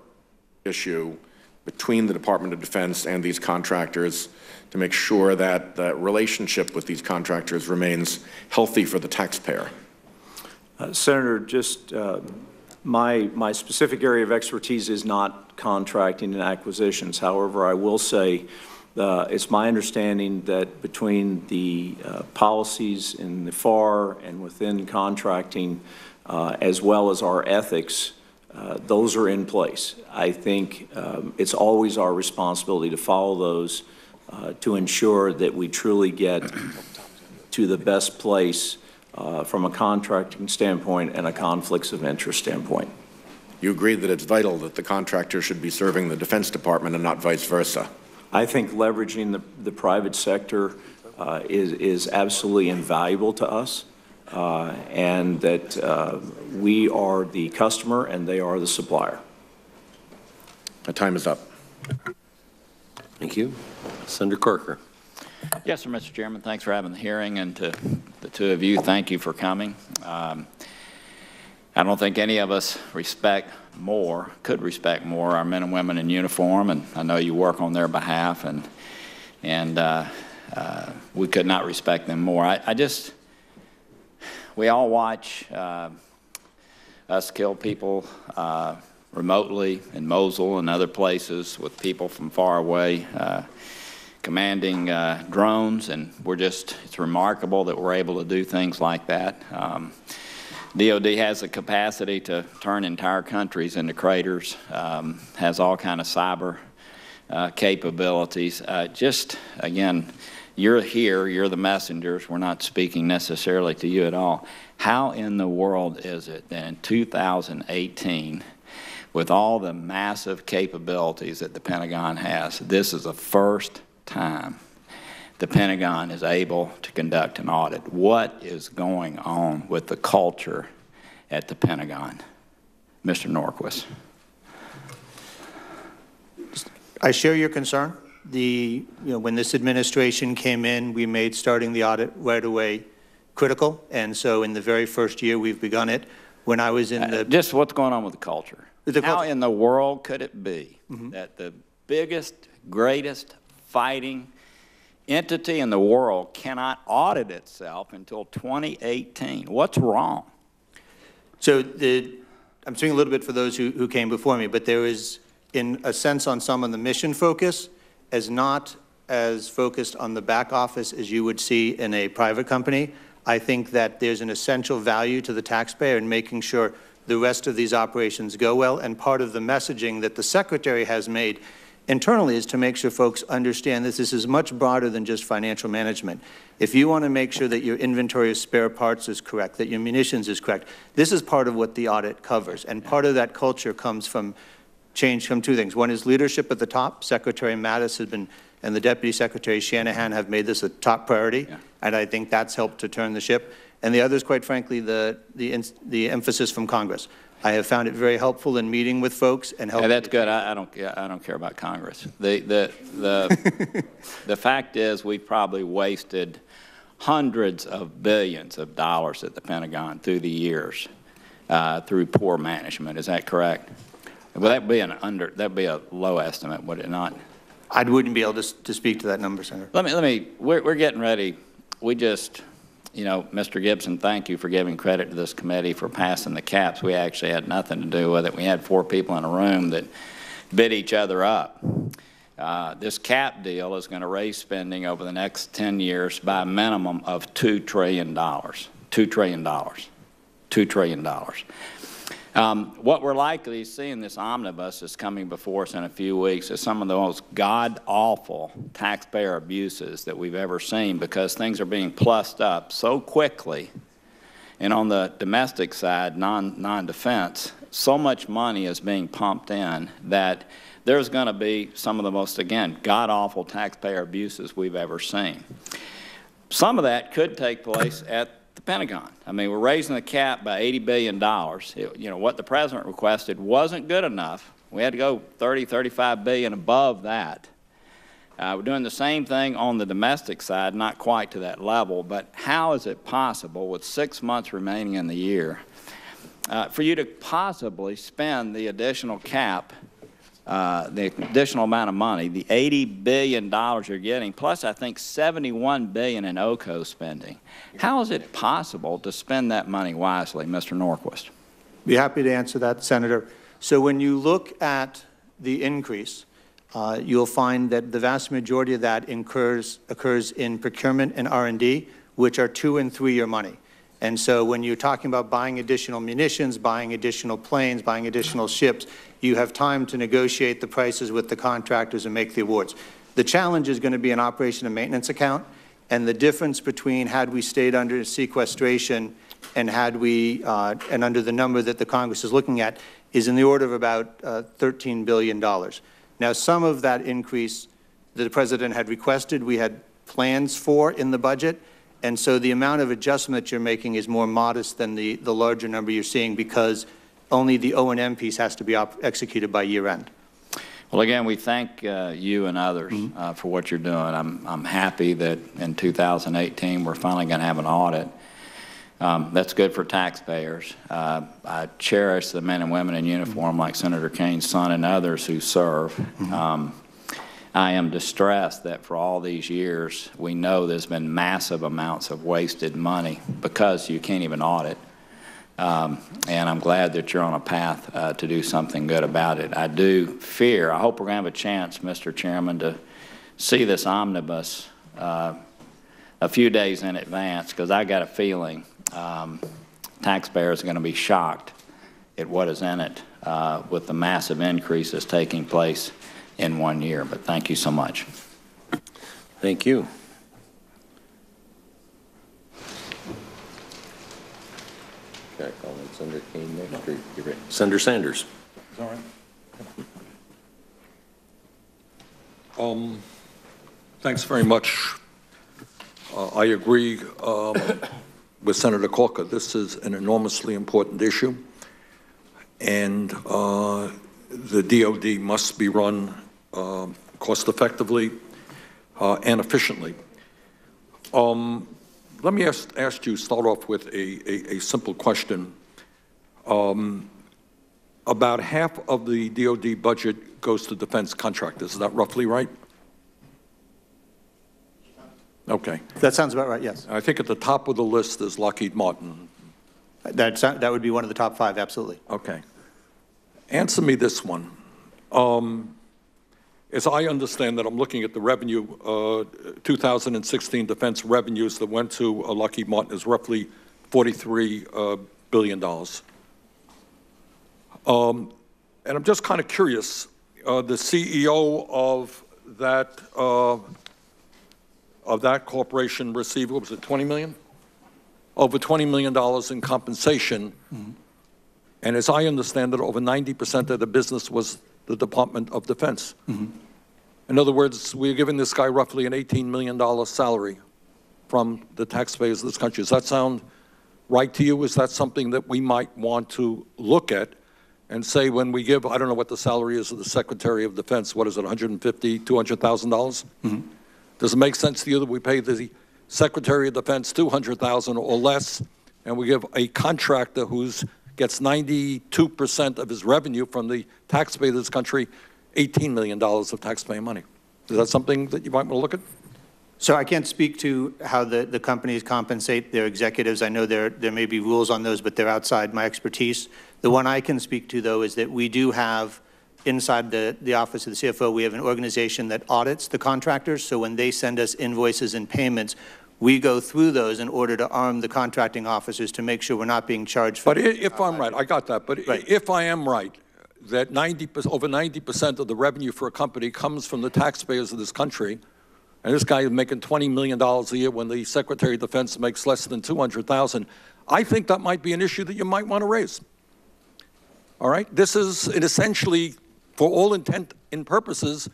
issue between the Department of Defense and these contractors to make sure that the relationship with these contractors remains healthy for the taxpayer? Senator, just my specific area of expertise is not contracting and acquisitions. However, I will say it's my understanding that between the policies in the FAR and within contracting, as well as our ethics, those are in place. I think it's always our responsibility to follow those to ensure that we truly get to the best place from a contracting standpoint and a conflicts of interest standpoint. You agree that it's vital that the contractor should be serving the Defense Department and not vice versa? I think leveraging the private sector is absolutely invaluable to us, and that we are the customer and they are the supplier. My time is up. Thank you. Senator Corker. Yes, sir, Mr. Chairman. Thanks for having the hearing, and to the two of you, thank you for coming. I don't think any of us could respect more our men and women in uniform, and I know you work on their behalf, and we could not respect them more. We all watch us kill people remotely in Mosul and other places with people from far away commanding drones, and it's remarkable that we're able to do things like that. DOD has the capacity to turn entire countries into craters, has all kind of cyber capabilities. Again, you're here, you're the messengers, we're not speaking necessarily to you at all. How in the world is it that in 2018, with all the massive capabilities that the Pentagon has, this is the first time the Pentagon is able to conduct an audit? What is going on with the culture at the Pentagon? Mr. Norquist. I share your concern. When this administration came in, we made starting the audit right away critical, and so in the very first year we've begun it. When I was in the... Just what's going on with the culture? How in the world could it be that the biggest, greatest fighting entity in the world cannot audit itself until 2018? What's wrong? So I'm speaking a little bit for those who came before me, but there is, in a sense, on some of the mission focus, as not as focused on the back office as you would see in a private company. I think that there's an essential value to the taxpayer in making sure the rest of these operations go well, and part of the messaging that the Secretary has made internally is to make sure folks understand this is much broader than just financial management. If you want to make sure that your inventory of spare parts is correct, that your munitions is correct, this is part of what the audit covers. And part of that culture comes from change from two things. One is leadership at the top. Secretary Mattis has been, and the Deputy Secretary Shanahan have made this a top priority, and I think that's helped to turn the ship. And the other is, quite frankly, the emphasis from Congress. I have found it very helpful in meeting with folks and helping. Yeah, that's good. I don't care about Congress. The fact is, we've probably wasted hundreds of billions of dollars at the Pentagon through the years through poor management. Is that correct? Well, that'd be a low estimate, would it not? I wouldn't be able to speak to that number, Senator. We're getting ready. We just, you know, Mr. Gibson, thank you for giving credit to this committee for passing the caps. We actually had nothing to do with it. We had 4 people in a room that bid each other up. This cap deal is going to raise spending over the next 10 years by a minimum of $2 trillion. $2 trillion. $2 trillion. What we're likely to see in this omnibus that's coming before us in a few weeks is some of the most god-awful taxpayer abuses that we've ever seen, because things are being plussed up so quickly. And on the domestic side, non-defense, so much money is being pumped in that there's going to be some of the most, again, god-awful taxpayer abuses we've ever seen. Some of that could take place at the Pentagon. I mean, we're raising the cap by $80 billion. You know, what the President requested wasn't good enough. We had to go $35 billion above that. We're doing the same thing on the domestic side, not quite to that level, but how is it possible with 6 months remaining in the year for you to possibly spend the additional cap, the additional amount of money, the $80 billion you're getting, plus I think $71 billion in OCO spending? How is it possible to spend that money wisely, Mr. Norquist? Be happy to answer that, Senator. So when you look at the increase, you'll find that the vast majority of that occurs in procurement and R&D, which are 2- and 3-year money. And so when you're talking about buying additional munitions, buying additional planes, buying additional ships, you have time to negotiate the prices with the contractors and make the awards. The challenge is going to be an operation and maintenance account, and the difference between had we stayed under sequestration and had we, and under the number that the Congress is looking at, is in the order of about $13 billion. Now, some of that increase that the President had requested, we had plans for in the budget, and so the amount of adjustment that you're making is more modest than the larger number you're seeing, because only the O&M piece has to be executed by year end. Well, again, we thank you and others for what you're doing. I'm happy that in 2018 we're finally going to have an audit. That's good for taxpayers. I cherish the men and women in uniform like Senator Kane's son and others who serve. I am distressed that for all these years we know there's been massive amounts of wasted money because you can't even audit. And I'm glad that you're on a path to do something good about it. I do fear, I hope we're going to have a chance, Mr. Chairman, to see this omnibus a few days in advance, because I got a feeling taxpayers are going to be shocked at what is in it with the massive increases taking place in 1 year. But thank you so much. Thank you. Should I call in Senator Kane next? Or you ready? Senator Sanders. All right. Thanks very much. I agree with Senator Corker. This is an enormously important issue, and the DOD must be run cost-effectively and efficiely. Let me ask you, start off with a simple question. About half of the DOD budget goes to defense contractors. Is that roughly right? Okay. That sounds about right, yes. I think at the top of the list is Lockheed Martin. That would be one of the top 5, absolutely. Okay. Answer me this one. as I understand that, I'm looking at the revenue, 2016 defense revenues that went to Lockheed Martin is roughly $43 billion. And I'm just kind of curious, the CEO of that corporation received, what was it, 20 million? Over $20 million in compensation. Mm-hmm. And as I understand it, over 90% of the business was the Department of Defense. Mm-hmm. In other words, we're giving this guy roughly an $18 million salary from the taxpayers of this country. Does that sound right to you? Is that something that we might want to look at and say when we give, I don't know what the salary is of the Secretary of Defense, what is it, $150,000, $200,000? Mm-hmm. Does it make sense to you that we pay the Secretary of Defense $200,000 or less, and we give a contractor who gets 92% of his revenue from the taxpayer of this country $18 million of taxpayer money? Is that something that you might want to look at? So I can't speak to how the companies compensate their executives. I know there may be rules on those, but they're outside my expertise. The one I can speak to, though, is that we do have, inside the office of the CFO, we have an organization that audits the contractors. So when they send us invoices and payments, we go through those in order to arm the contracting officers to make sure we're not being charged for. But if I'm right, I got that. But right. If I am right, that over 90% of the revenue for a company comes from the taxpayers of this country, and this guy is making $20 million a year when the Secretary of Defense makes less than $200,000, I think that might be an issue that you might want to raise. All right? This is essentially, for all intent and purposes,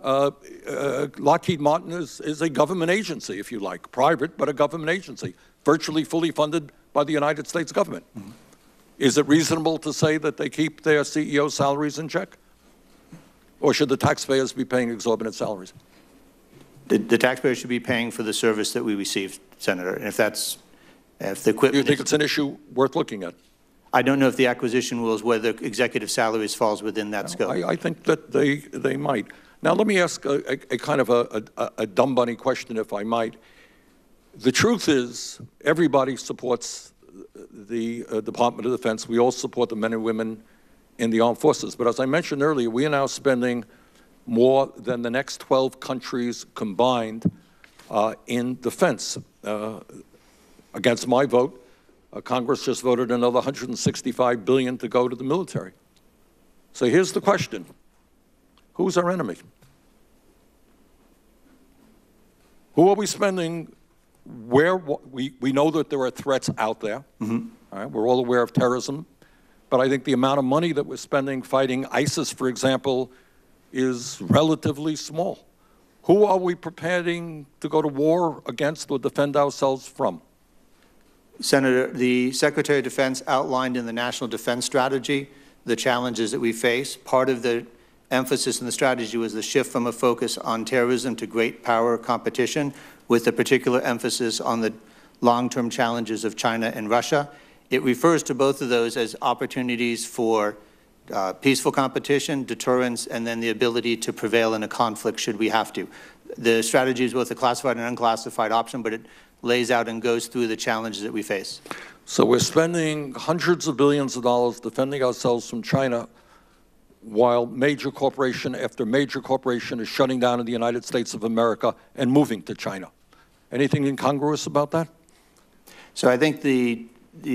Lockheed Martin is a government agency, if you like, private, but a government agency, virtually fully funded by the United States government. Mm-hmm. Is it reasonable to say that they keep their CEO salaries in check? Or should the taxpayers be paying exorbitant salaries? The taxpayers should be paying for the service that we receive, Senator. And if the equipment... Do you think it's an issue worth looking at? I don't know if the acquisition rules, whether executive salaries falls within that scope. I think that they might. Now, let me ask a kind of a dumb bunny question, if I might. The truth is, everybody supports the Department of Defense. We all support the men and women in the armed forces. But as I mentioned earlier, we are now spending more than the next 12 countries combined in defense. Against my vote, Congress just voted another $165 billion to go to the military. So here's the question. Who's our enemy? Who are we spending? We know that there are threats out there. Mm-hmm. All right, we're all aware of terrorism. But I think the amount of money that we're spending fighting ISIS, for example, is relatively small. Who are we preparing to go to war against or defend ourselves from? Senator, the Secretary of Defense outlined in the National Defense Strategy the challenges that we face. Part of the emphasis in the strategy was the shift from a focus on terrorism to great power competition, with a particular emphasis on the long-term challenges of China and Russia. It refers to both of those as opportunities for peaceful competition, deterrence, and then the ability to prevail in a conflict should we have to. The strategy is both a classified and unclassified option, but it lays out and goes through the challenges that we face. So we're spending hundreds of billions of dollars defending ourselves from China, while major corporation after major corporation is shutting down in the United States of America and moving to China. Anything incongruous about that? So I think the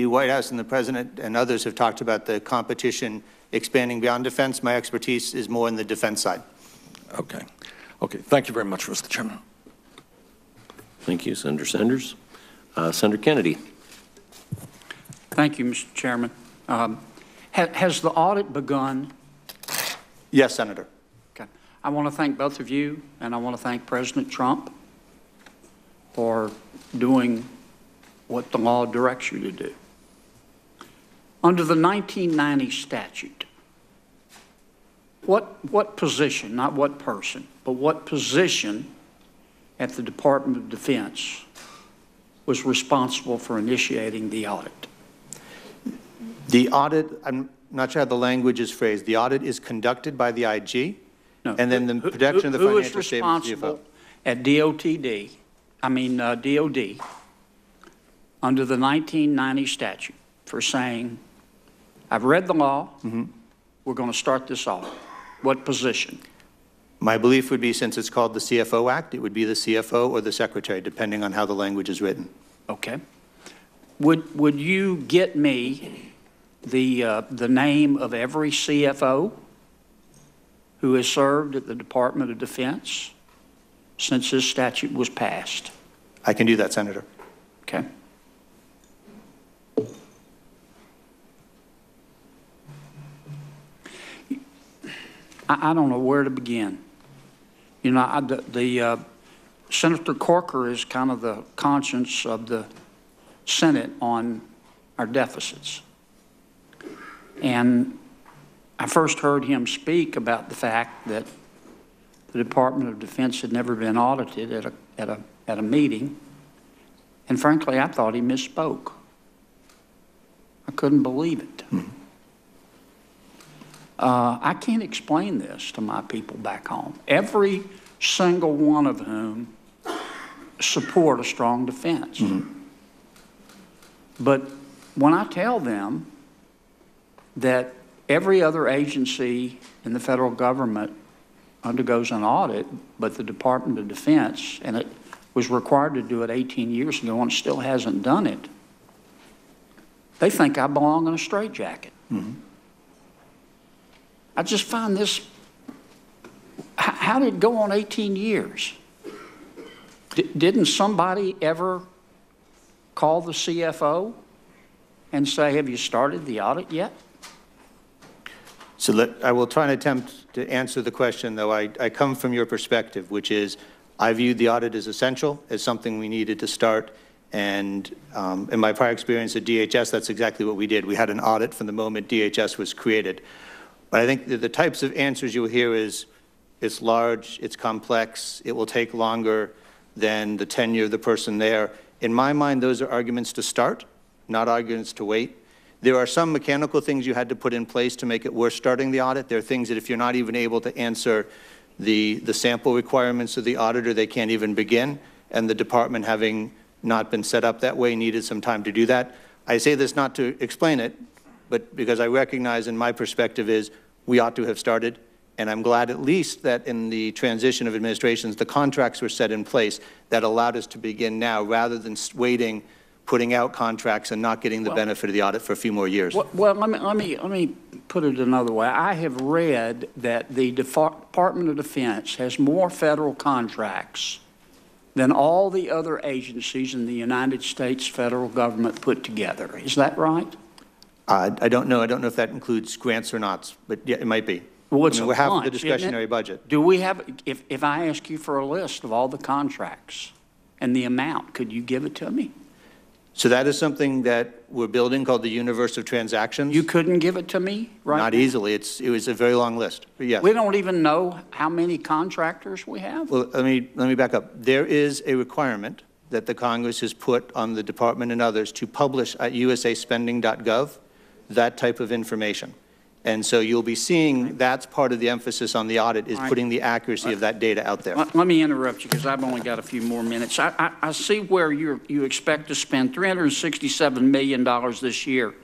White House and the President and others have talked about the competition expanding beyond defense. My expertise is more in the defense side. Okay. Okay. Thank you very much, Mr. Chairman. Thank you, Senator Sanders. Senator Kennedy. Thank you, Mr. Chairman. Has the audit begun? Yes, Senator. Okay. I want to thank both of you, and I want to thank President Trump for doing what the law directs you to do. Under the 1990 statute, what position, not what person, but what position at the Department of Defense was responsible for initiating the audit? The audit, I'm not sure how the language is phrased. The audit is conducted by the IG, no, and then the production of the financial statements. Who is responsible at DOD, under the 1990 statute for saying, I've read the law, we're going to start this audit? What position? My belief would be, since it's called the CFO Act, it would be the CFO or the Secretary, depending on how the language is written. Okay. Would you get me the name of every CFO who has served at the Department of Defense since this statute was passed? I can do that, Senator. Okay. I don't know where to begin. You know, Senator Corker is kind of the conscience of the Senate on our deficits. And I first heard him speak about the fact that the Department of Defense had never been audited at a meeting. And frankly, I thought he misspoke. I couldn't believe it. I can't explain this to my people back home, every single one of whom support a strong defense. But when I tell them that every other agency in the federal government undergoes an audit, but the Department of Defense, and it was required to do it 18 years ago and still hasn't done it, they think I belong in a straitjacket. I just find this, how did it go on 18 years? Didn't somebody ever call the CFO and say, have you started the audit yet? So I will try and attempt to answer the question, though I come from your perspective, which is I viewed the audit as essential, as something we needed to start. And in my prior experience at DHS, that's exactly what we did. We had an audit from the moment DHS was created. But I think that the types of answers you'll hear is it's large, it's complex, it will take longer than the tenure of the person there. In my mind, those are arguments to start, not arguments to wait. There are some mechanical things you had to put in place to make it worth starting the audit. There are things that if you're not even able to answer the sample requirements of the auditor, they can't even begin. And the department, having not been set up that way, needed some time to do that. I say this not to explain it, but because I recognize, in my perspective, is we ought to have started. And I'm glad at least that in the transition of administrations, the contracts were set in place that allowed us to begin now, rather than waiting, putting out contracts and not getting the benefit of the audit for a few more years. Well, let me put it another way. I have read that the Department of Defense has more federal contracts than all the other agencies in the United States federal government put together. Is that right? I don't know. I don't know if that includes grants or not, but yeah, it might be. Well, it's we're half of the bunch, discretionary budget. Do we have, if I ask you for a list of all the contracts and the amount, could you give it to me? So that is something that we're building called the universe of transactions. You couldn't give it to me right Not now? easily. It was a very long list, but yes. We don't even know how many contractors we have? Well, let me back up. There is a requirement that the Congress has put on the department and others to publish at usaspending.gov that type of information. And so you'll be seeing that's part of the emphasis on the audit, is putting the accuracy of that data out there. Let me interrupt you because I've only got a few more minutes. I see where you expect to spend $367 million this year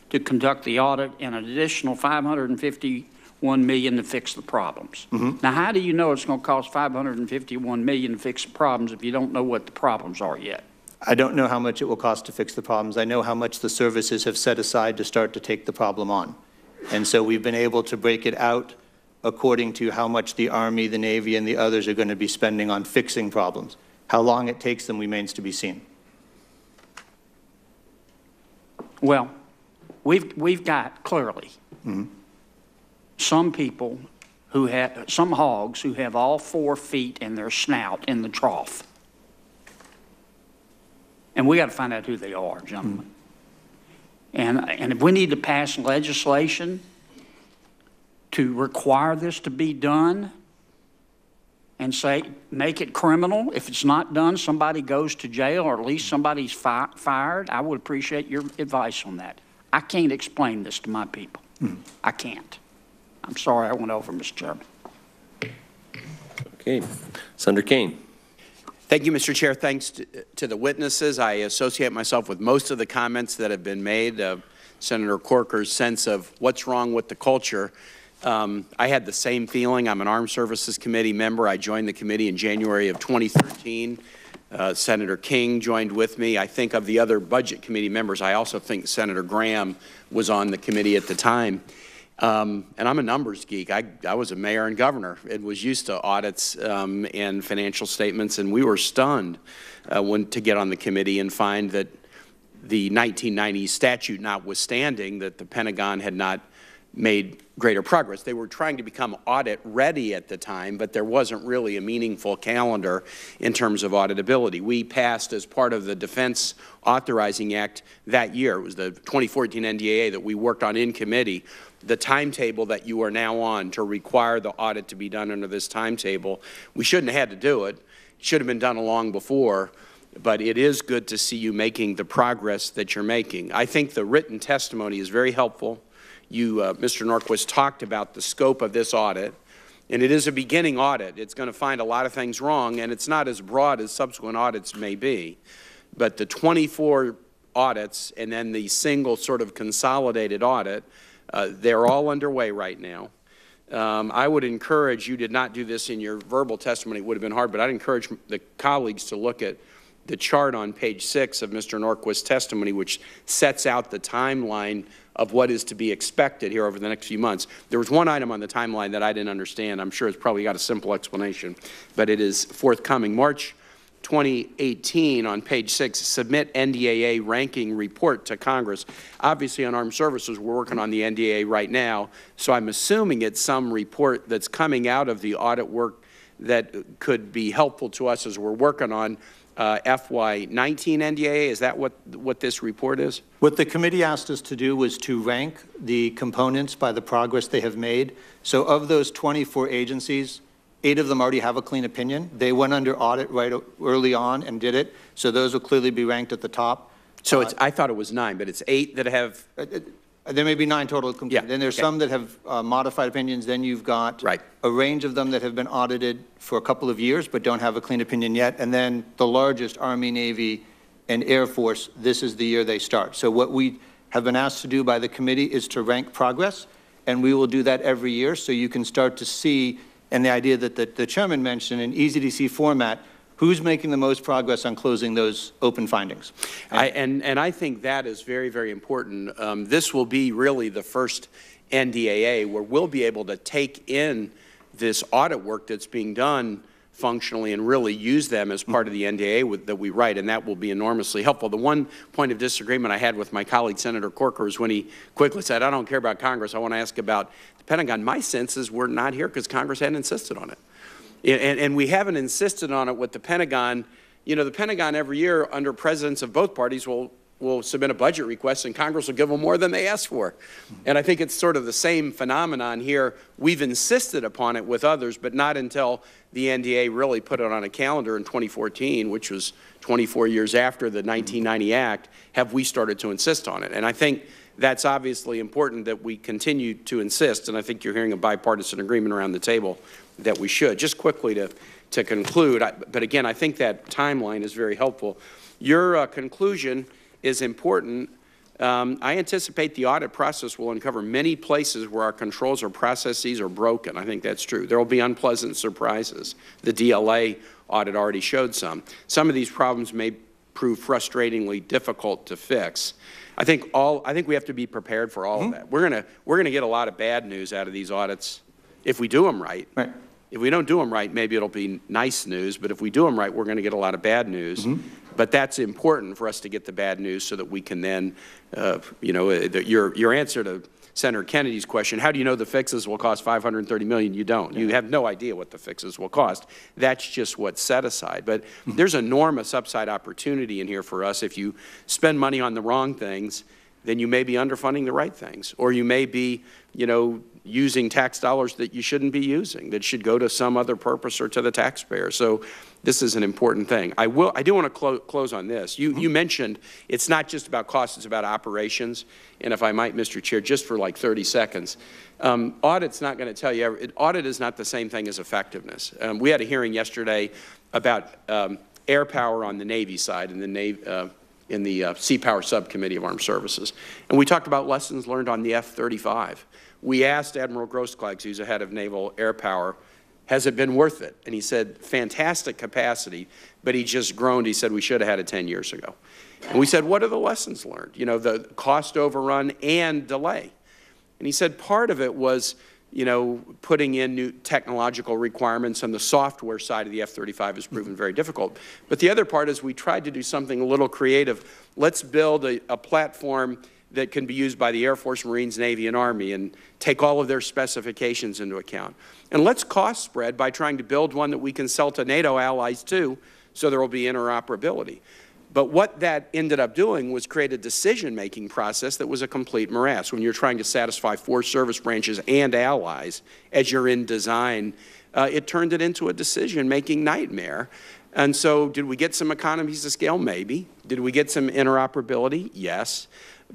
to conduct the audit and an additional $551 million to fix the problems. Now, how do you know it's going to cost $551 million to fix the problems if you don't know what the problems are yet? I don't know how much it will cost to fix the problems. I know how much the services have set aside to start to take the problem on. And so we've been able to break it out according to how much the Army, the Navy, and the others are going to be spending on fixing problems. How long it takes them remains to be seen. Well, we've got clearly some people who have, some hogs who have all 4 feet in their snout in the trough. And we got to find out who they are, gentlemen. And if we need to pass legislation to require this to be done and say, make it criminal, if it's not done, somebody goes to jail or at least somebody's fired, I would appreciate your advice on that. I can't explain this to my people. I can't. I'm sorry I went over, Mr. Chairman. Okay. Senator Kane. Thank you, Mr. Chair. Thanks to the witnesses. I associate myself with most of the comments that have been made. Senator Corker's sense of what's wrong with the culture I had the same feeling. I'm an Armed Services Committee member. I joined the committee in January of 2013. Senator King joined with me. I think of the other Budget Committee members, I also think Senator Graham was on the committee at the time. And I'm a numbers geek. I was a mayor and governor and was used to audits and financial statements, and we were stunned to get on the committee and find that the 1990 statute notwithstanding, that the Pentagon had not made greater progress. They were trying to become audit ready at the time, but there wasn't really a meaningful calendar in terms of auditability. We passed, as part of the Defense Authorizing Act that year, it was the 2014 NDAA that we worked on in committee, the timetable that you are now on to require the audit to be done under this timetable. We shouldn't have had to do it. It should have been done long before, but it is good to see you making the progress that you're making. I think the written testimony is very helpful. You, Mr. Norquist, talked about the scope of this audit, and it is a beginning audit. It's going to find a lot of things wrong, and it's not as broad as subsequent audits may be. But the 24 audits and then the single sort of consolidated audit, they're all underway right now. I would encourage, you did not do this in your verbal testimony, it would have been hard, but I'd encourage the colleagues to look at the chart on page 6 of Mr. Norquist's testimony, which sets out the timeline of what is to be expected here over the next few months. There was one item on the timeline that I didn't understand. I'm sure it's probably got a simple explanation, but it is forthcoming. March 2018, on page 6, submit NDAA ranking report to Congress. Obviously, on Armed Services, we're working on the NDAA right now, so I'm assuming it's some report that's coming out of the audit work that could be helpful to us as we're working on FY19 NDAA. Is that what this report is? What the committee asked us to do was to rank the components by the progress they have made. So of those 24 agencies, 8 of them already have a clean opinion. They went under audit right early on and did it. So those will clearly be ranked at the top. So it's, I thought it was 9, but it's 8 that have... There may be 9 total. Yeah. Then there's some that have modified opinions. Then you've got a range of them that have been audited for a couple of years but don't have a clean opinion yet. And then the largest, Army, Navy, and Air Force, this is the year they start. So what we have been asked to do by the committee is to rank progress, and we will do that every year so you can start to see, and the idea that the chairman mentioned, in easy-to-see format, who's making the most progress on closing those open findings. And I think that is very, very important. This will be really the first NDAA where we'll be able to take in this audit work that's being done functionally and really use them as part of the NDAA that we write, and that will be enormously helpful. The one point of disagreement I had with my colleague, Senator Corker, is when he quickly said, I don't care about Congress, I want to ask about the Pentagon. My sense is we're not here because Congress hadn't insisted on it. And we haven't insisted on it with the Pentagon. You know, the Pentagon every year under presidents of both parties will submit a budget request and Congress will give them more than they asked for. And I think it's sort of the same phenomenon here. We've insisted upon it with others, but not until the NDA really put it on a calendar in 2014, which was 24 years after the 1990 Act, have we started to insist on it. And I think that's obviously important that we continue to insist, and I think you're hearing a bipartisan agreement around the table that we should. Just quickly to conclude, but again, I think that timeline is very helpful. Your conclusion is important. I anticipate the audit process will uncover many places where our controls or processes are broken. I think that's true. There will be unpleasant surprises. The DLA audit already showed some. Some of these problems may prove frustratingly difficult to fix. I think we have to be prepared for all of that. We're gonna get a lot of bad news out of these audits if we do them right. If we don't do them right, maybe it'll be nice news, but if we do them right, we're going to get a lot of bad news. But that's important for us to get the bad news so that we can then, you know, your answer to Senator Kennedy's question, how do you know the fixes will cost $530 million? You don't. You have no idea what the fixes will cost. That's just what's set aside. But there's enormous upside opportunity in here for us. If you spend money on the wrong things, then you may be underfunding the right things, or you may be, you know, using tax dollars that you shouldn't be using, that should go to some other purpose or to the taxpayer. So this is an important thing. I do want to close on this. You mentioned it's not just about cost, it's about operations. And if I might, Mr. Chair, just for like 30 seconds, audit's not going to tell you, audit is not the same thing as effectiveness. We had a hearing yesterday about air power on the Navy side and in the Sea Power Subcommittee of Armed Services. And we talked about lessons learned on the F-35. we asked Admiral Grosskreutz, who's the head of Naval Air Power, has it been worth it? And he said, fantastic capacity, but he just groaned. He said, we should have had it 10 years ago. And we said, what are the lessons learned? You know, the cost overrun and delay. And he said part of it was, you know, putting in new technological requirements on the software side of the F-35 has proven very difficult. But the other part is we tried to do something a little creative. Let's build a platform that can be used by the Air Force, Marines, Navy, and Army and take all of their specifications into account. And let's cost spread by trying to build one that we can sell to NATO allies too, so there will be interoperability. But what that ended up doing was create a decision-making process that was a complete morass. When you're trying to satisfy 4 service branches and allies as you're in design, it turned it into a decision-making nightmare. And so did we get some economies of scale? Maybe. Did we get some interoperability? Yes.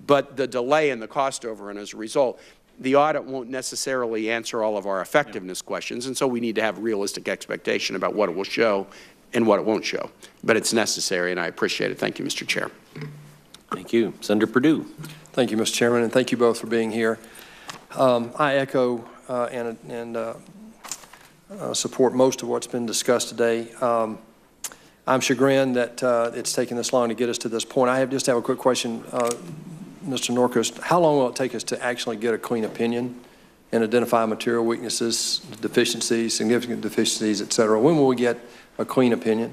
But the delay and the cost overrun as a result, the audit won't necessarily answer all of our effectiveness questions, and so we need to have realistic expectation about what it will show and what it won't show. But it's necessary, and I appreciate it. Thank you, Mr. Chair. Thank you. Senator Perdue. Thank you, Mr. Chairman, and thank you both for being here. I echo and support most of what's been discussed today. I'm chagrined that it's taken this long to get us to this point. I just have a quick question, Mr. Norquist. How long will it take us to actually get a clean opinion and identify material weaknesses, deficiencies, significant deficiencies, et cetera? When will we get a clean opinion?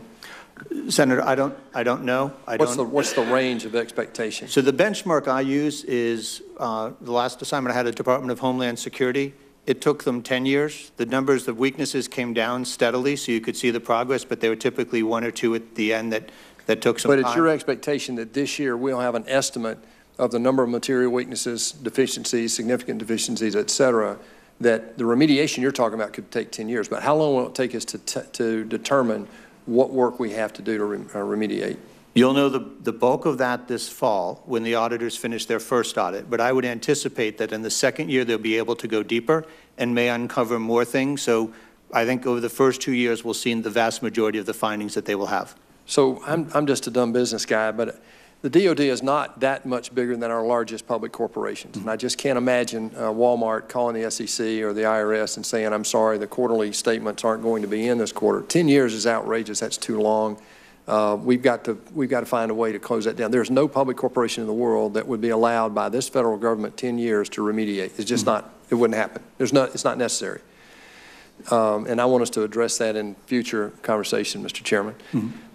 Senator, I don't know. What's the range of expectation? So the benchmark I use is the last assignment I had at Department of Homeland Security. It took them 10 years. The numbers of weaknesses came down steadily, so you could see the progress, but there were typically 1 or 2 at the end that took some time. But it's your expectation that this year we'll have an estimate of the number of material weaknesses, deficiencies, significant deficiencies, et cetera, that the remediation you're talking about could take 10 years. But how long will it take us to determine what work we have to do to remediate? You'll know the bulk of that this fall when the auditors finish their first audit, but I would anticipate that in the second year they'll be able to go deeper and may uncover more things. So I think over the first 2 years we'll see the vast majority of the findings that they will have. So I'm just a dumb business guy, but the DOD is not that much bigger than our largest public corporations. And I just can't imagine Walmart calling the SEC or the IRS and saying, I'm sorry, the quarterly statements aren't going to be in this quarter. 10 years is outrageous. That's too long. We've got to find a way to close that down. There's no public corporation in the world that would be allowed by this federal government 10 years to remediate. It's just not, it wouldn't happen. It's not necessary. And I want us to address that in future conversation, Mr. Chairman.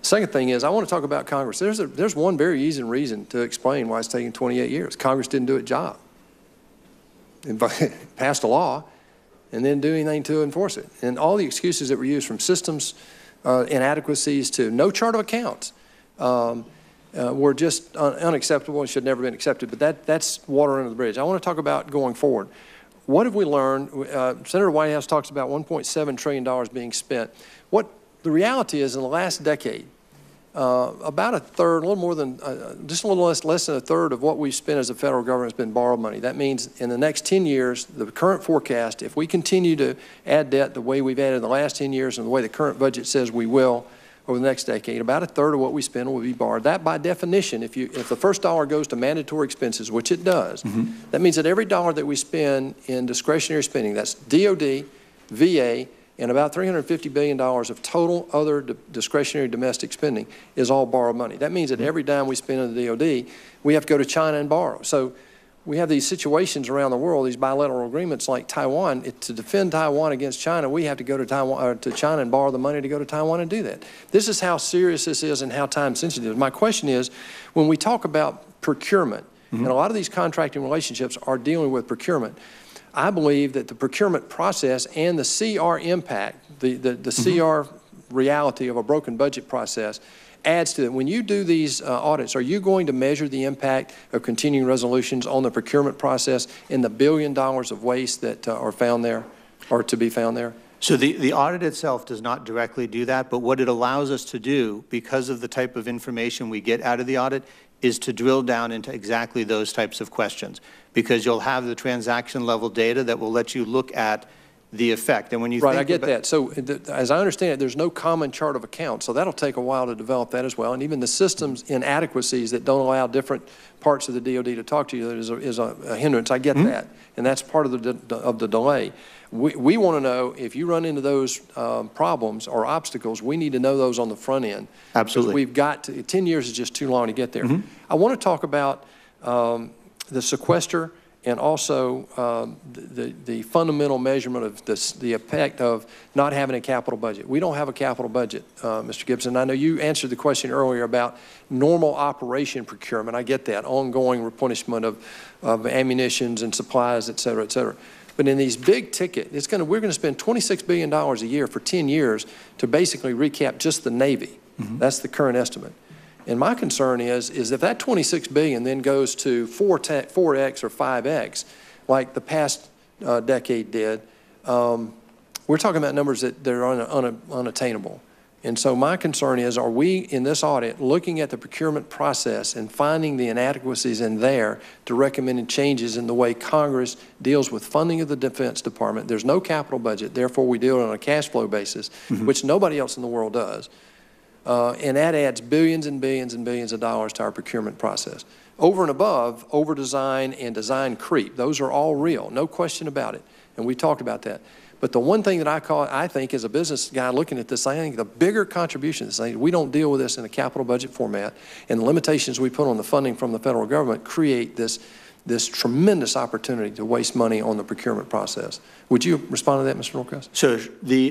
Second thing is, I want to talk about Congress. There's one very easy reason to explain why it's taking 28 years. Congress didn't do its job. It passed a law and didn't do anything to enforce it. And all the excuses that were used, from systems inadequacies to no chart of accounts, were just unacceptable and should never been accepted. But that's water under the bridge. I want to talk about going forward. What have we learned? Senator Whitehouse talks about $1.7 trillion being spent. What the reality is, in the last decade, about a third, a little more than, just a little less than a third of what we've spent as a federal government has been borrowed money. That means in the next 10 years, the current forecast, if we continue to add debt the way we've added in the last 10 years and the way the current budget says we will over the next decade, about a third of what we spend will be borrowed. That, by definition, if the first dollar goes to mandatory expenses, which it does, that means that every dollar that we spend in discretionary spending, that's DOD, VA, and about $350 billion of total other discretionary domestic spending is all borrowed money. That means that every dime we spend in the DOD, we have to go to China and borrow. So we have these situations around the world, these bilateral agreements like Taiwan. To defend Taiwan against China, we have to go to China and borrow the money to go to Taiwan and do that. This is how serious this is and how time sensitive. My question is, when we talk about procurement, and a lot of these contracting relationships are dealing with procurement, I believe that the procurement process and the CR impact, the CR reality of a broken budget process adds to it. When you do these audits, are you going to measure the impact of continuing resolutions on the procurement process and the $1 billion of waste that are found there, or to be found there? So the audit itself does not directly do that, but what it allows us to do, because of the type of information we get out of the audit, is to drill down into exactly those types of questions, because you'll have the transaction level data that will let you look at the effect. And when you Right, think I get that. So as I understand it, there's no common chart of accounts, so that'll take a while to develop that as well. And even the systems inadequacies that don't allow different parts of the DOD to talk to you is a hindrance. I get that, and that's part of the delay. We want to know if you run into those problems or obstacles, we need to know those on the front end. Absolutely. We've got to, 10 years is just too long to get there. I want to talk about the sequester and also the fundamental measurement of the effect of not having a capital budget. We don't have a capital budget, Mr. Gibson. I know you answered the question earlier about normal operation procurement. I get that, ongoing replenishment of ammunitions and supplies, et cetera, et cetera. But in these big ticket, we're going to spend $26 billion a year for 10 years to basically recap just the Navy. That's the current estimate. And my concern is if that $26 billion then goes to 4x or 5x, like the past decade did, we're talking about numbers that are unattainable. And so my concern is, are we in this audit looking at the procurement process and finding the inadequacies in there to recommend changes in the way Congress deals with funding of the Defense Department? There's no capital budget, therefore we deal on a cash flow basis, which nobody else in the world does. And that adds billions and billions and billions of dollars to our procurement process. Over and above, over-design and design creep, those are all real, no question about it, and we talked about that. But the one thing that I think as a business guy looking at this, I think the bigger contribution is we don't deal with this in a capital budget format, and the limitations we put on the funding from the federal government create this tremendous opportunity to waste money on the procurement process. Would you respond to that, Mr. Norquist? So,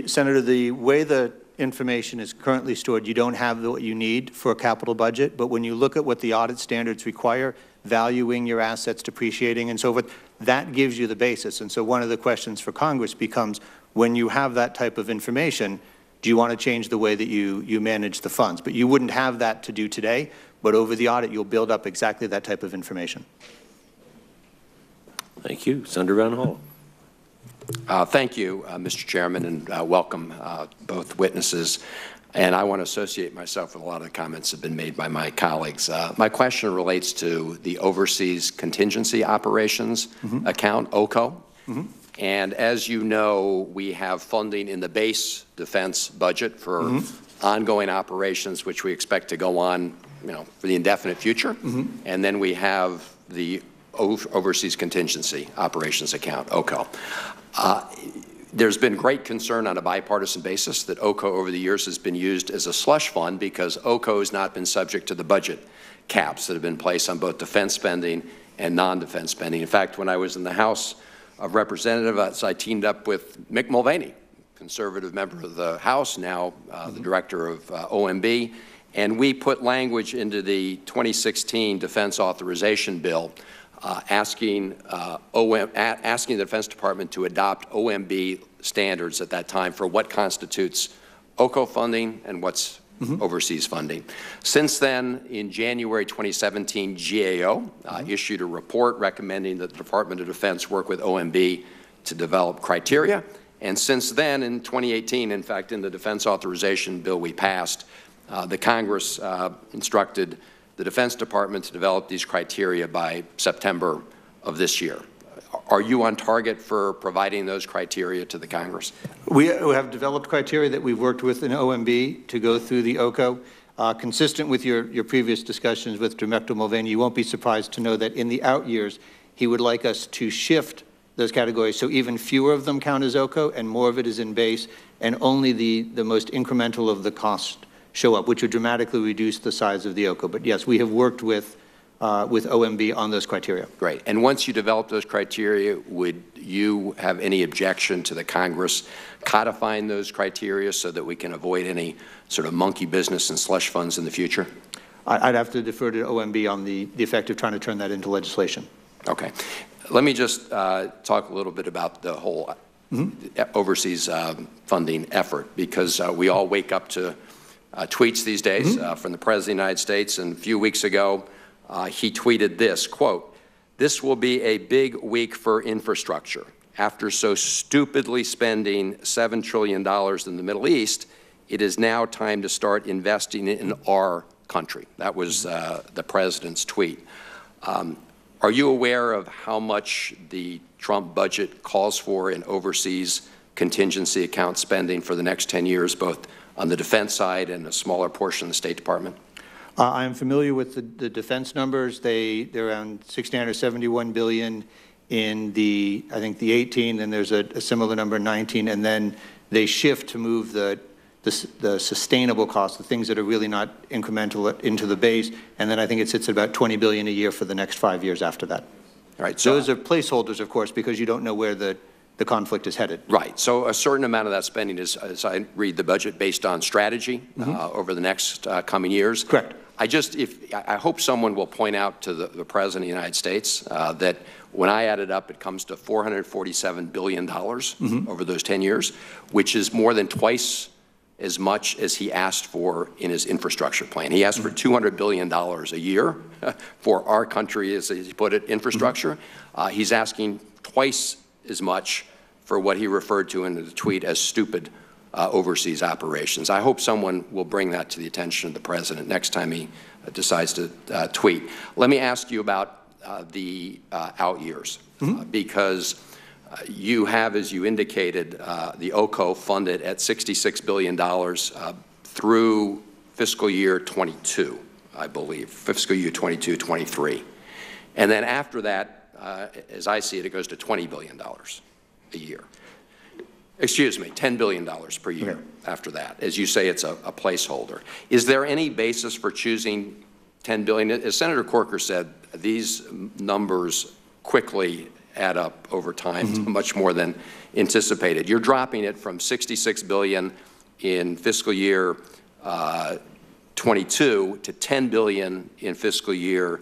Senator, the way the information is currently stored, you don't have what you need for a capital budget, but when you look at what the audit standards require, valuing your assets, depreciating, and so forth, that gives you the basis. And so one of the questions for Congress becomes, when you have that type of information, do you want to change the way that you manage the funds? But you wouldn't have that to do today, but over the audit, you'll build up exactly that type of information. Thank you. Senator Van Hall. Thank you, Mr. Chairman, and welcome both witnesses. And I want to associate myself with a lot of the comments that have been made by my colleagues. My question relates to the Overseas Contingency Operations account, OCO. And as you know, we have funding in the base defense budget for ongoing operations, which we expect to go on, for the indefinite future. And then we have the Overseas Contingency Operations account, OCO. There's been great concern on a bipartisan basis that OCO over the years has been used as a slush fund because OCO has not been subject to the budget caps that have been placed on both defense spending and non-defense spending. In fact, when I was in the House of Representatives, I teamed up with Mick Mulvaney, conservative member of the House, now the director of OMB, and we put language into the 2016 Defense Authorization Bill asking the Defense Department to adopt OMB standards at that time for what constitutes OCO funding and what's overseas funding. Since then, in January 2017, GAO issued a report recommending that the Department of Defense work with OMB to develop criteria. And since then, in 2018, in fact, in the Defense Authorization Bill we passed, the Congress instructed the Defense Department to develop these criteria by September of this year. Are you on target for providing those criteria to the Congress? We have developed criteria that we've worked with in OMB to go through the OCO. Consistent with your previous discussions with Director Mulvaney, you won't be surprised to know that in the out years, he would like us to shift those categories so even fewer of them count as OCO and more of it is in base, and only the most incremental of the cost show up, which would dramatically reduce the size of the OCO. But yes, we have worked with OMB on those criteria. Great. And once you develop those criteria, would you have any objection to the Congress codifying those criteria so that we can avoid any sort of monkey business and slush funds in the future? I'd have to defer to OMB on the effect of trying to turn that into legislation. Okay. Let me just talk a little bit about the whole overseas funding effort, because we all wake up to tweets these days from the President of the United States, and a few weeks ago he tweeted this, quote, "This will be a big week for infrastructure. After so stupidly spending $7 trillion in the Middle East, it is now time to start investing in our country." That was the President's tweet. Are you aware of how much the Trump budget calls for in overseas contingency account spending for the next 10 years, both on the defense side and a smaller portion of the State Department? I'm familiar with the defense numbers. They're around $671 billion in I think the 18, and there's a similar number in 19, and then they shift to move the sustainable costs, the things that are really not incremental, into the base, and then I think it sits at about $20 billion a year for the next 5 years after that. All right. So those are placeholders, of course, because you don't know where the conflict is headed. Right. So a certain amount of that spending is, as I read the budget, based on strategy over the next coming years. Correct. I hope someone will point out to the President of the United States that when I add it up, it comes to $447 billion over those 10 years, which is more than twice as much as he asked for in his infrastructure plan. He asked for $200 billion a year for our country, as he put it, infrastructure. He's asking twice as much for what he referred to in the tweet as stupid overseas operations. I hope someone will bring that to the attention of the President next time he decides to tweet. Let me ask you about the out years, because you have, as you indicated, the OCO funded at $66 billion through fiscal year 22, I believe, fiscal year 22-23. And then after that, as I see it, it goes to $20 billion a year. Excuse me, $10 billion per year after that. As you say, it's a placeholder. Is there any basis for choosing $10 billion? As Senator Corker said, these numbers quickly add up over time to much more than anticipated. You're dropping it from $66 billion in fiscal year 22 to $10 billion in fiscal year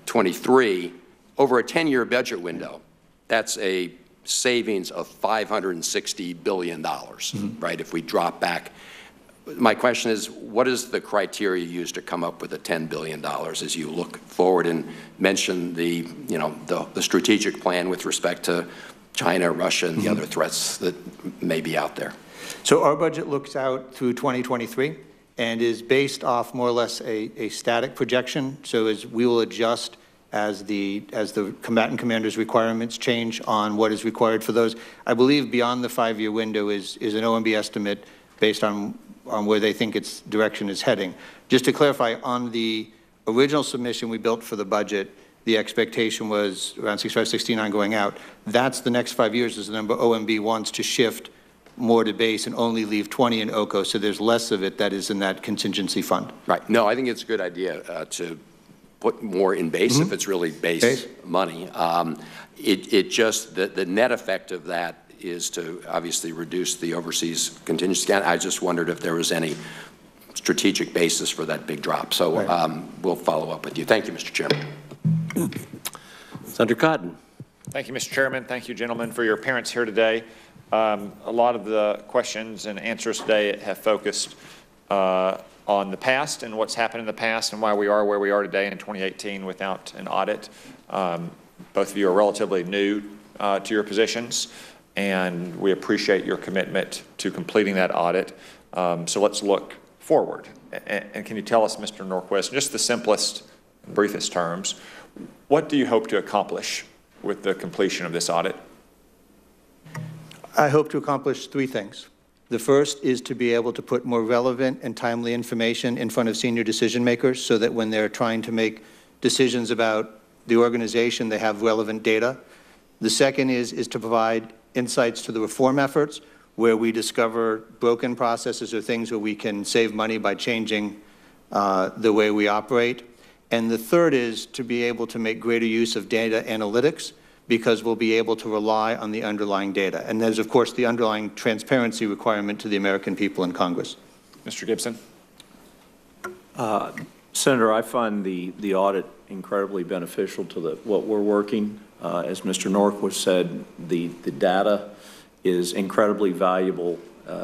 23 over a 10-year budget window. That's a savings of $560 billion, right, if we drop back. My question is, what is the criteria used to come up with the $10 billion as you look forward and mention the strategic plan with respect to China, Russia, and the other threats that may be out there? So our budget looks out through 2023 and is based off more or less a static projection. So as we will adjust as the combatant commanders' requirements change on what is required for those. I believe beyond the 5-year window is an OMB estimate based on where they think its direction is heading. Just to clarify, on the original submission we built for the budget, the expectation was around 65, 69 going out. That's the next 5 years is the number OMB wants to shift more to base and only leave 20 in OCO, so there's less of it that is in that contingency fund. Right. No, I think it's a good idea to put more in base if it's really base money. It just, the net effect of that is to obviously reduce the overseas contingency. I just wondered if there was any strategic basis for that big drop. So we'll follow up with you. Thank you, Mr. Chairman. Senator Cotton. Thank you, Mr. Chairman. Thank you, gentlemen, for your appearance here today. A lot of the questions and answers today have focused on the past and what's happened in the past and why we are where we are today in 2018 without an audit. Both of you are relatively new to your positions, and we appreciate your commitment to completing that audit. So let's look forward. And can you tell us, Mr. Norquist, just the simplest, briefest terms, what do you hope to accomplish with the completion of this audit? I hope to accomplish 3 things. The first is to be able to put more relevant and timely information in front of senior decision makers so that when they're trying to make decisions about the organization, they have relevant data. The second is to provide insights to the reform efforts where we discover broken processes or things where we can save money by changing the way we operate. And the third is to be able to make greater use of data analytics because we'll be able to rely on the underlying data. And there's, of course, the underlying transparency requirement to the American people and Congress. Mr. Gibson. Senator, I find the audit incredibly beneficial to what we're working. As Mr. Norquist said, the data is incredibly valuable.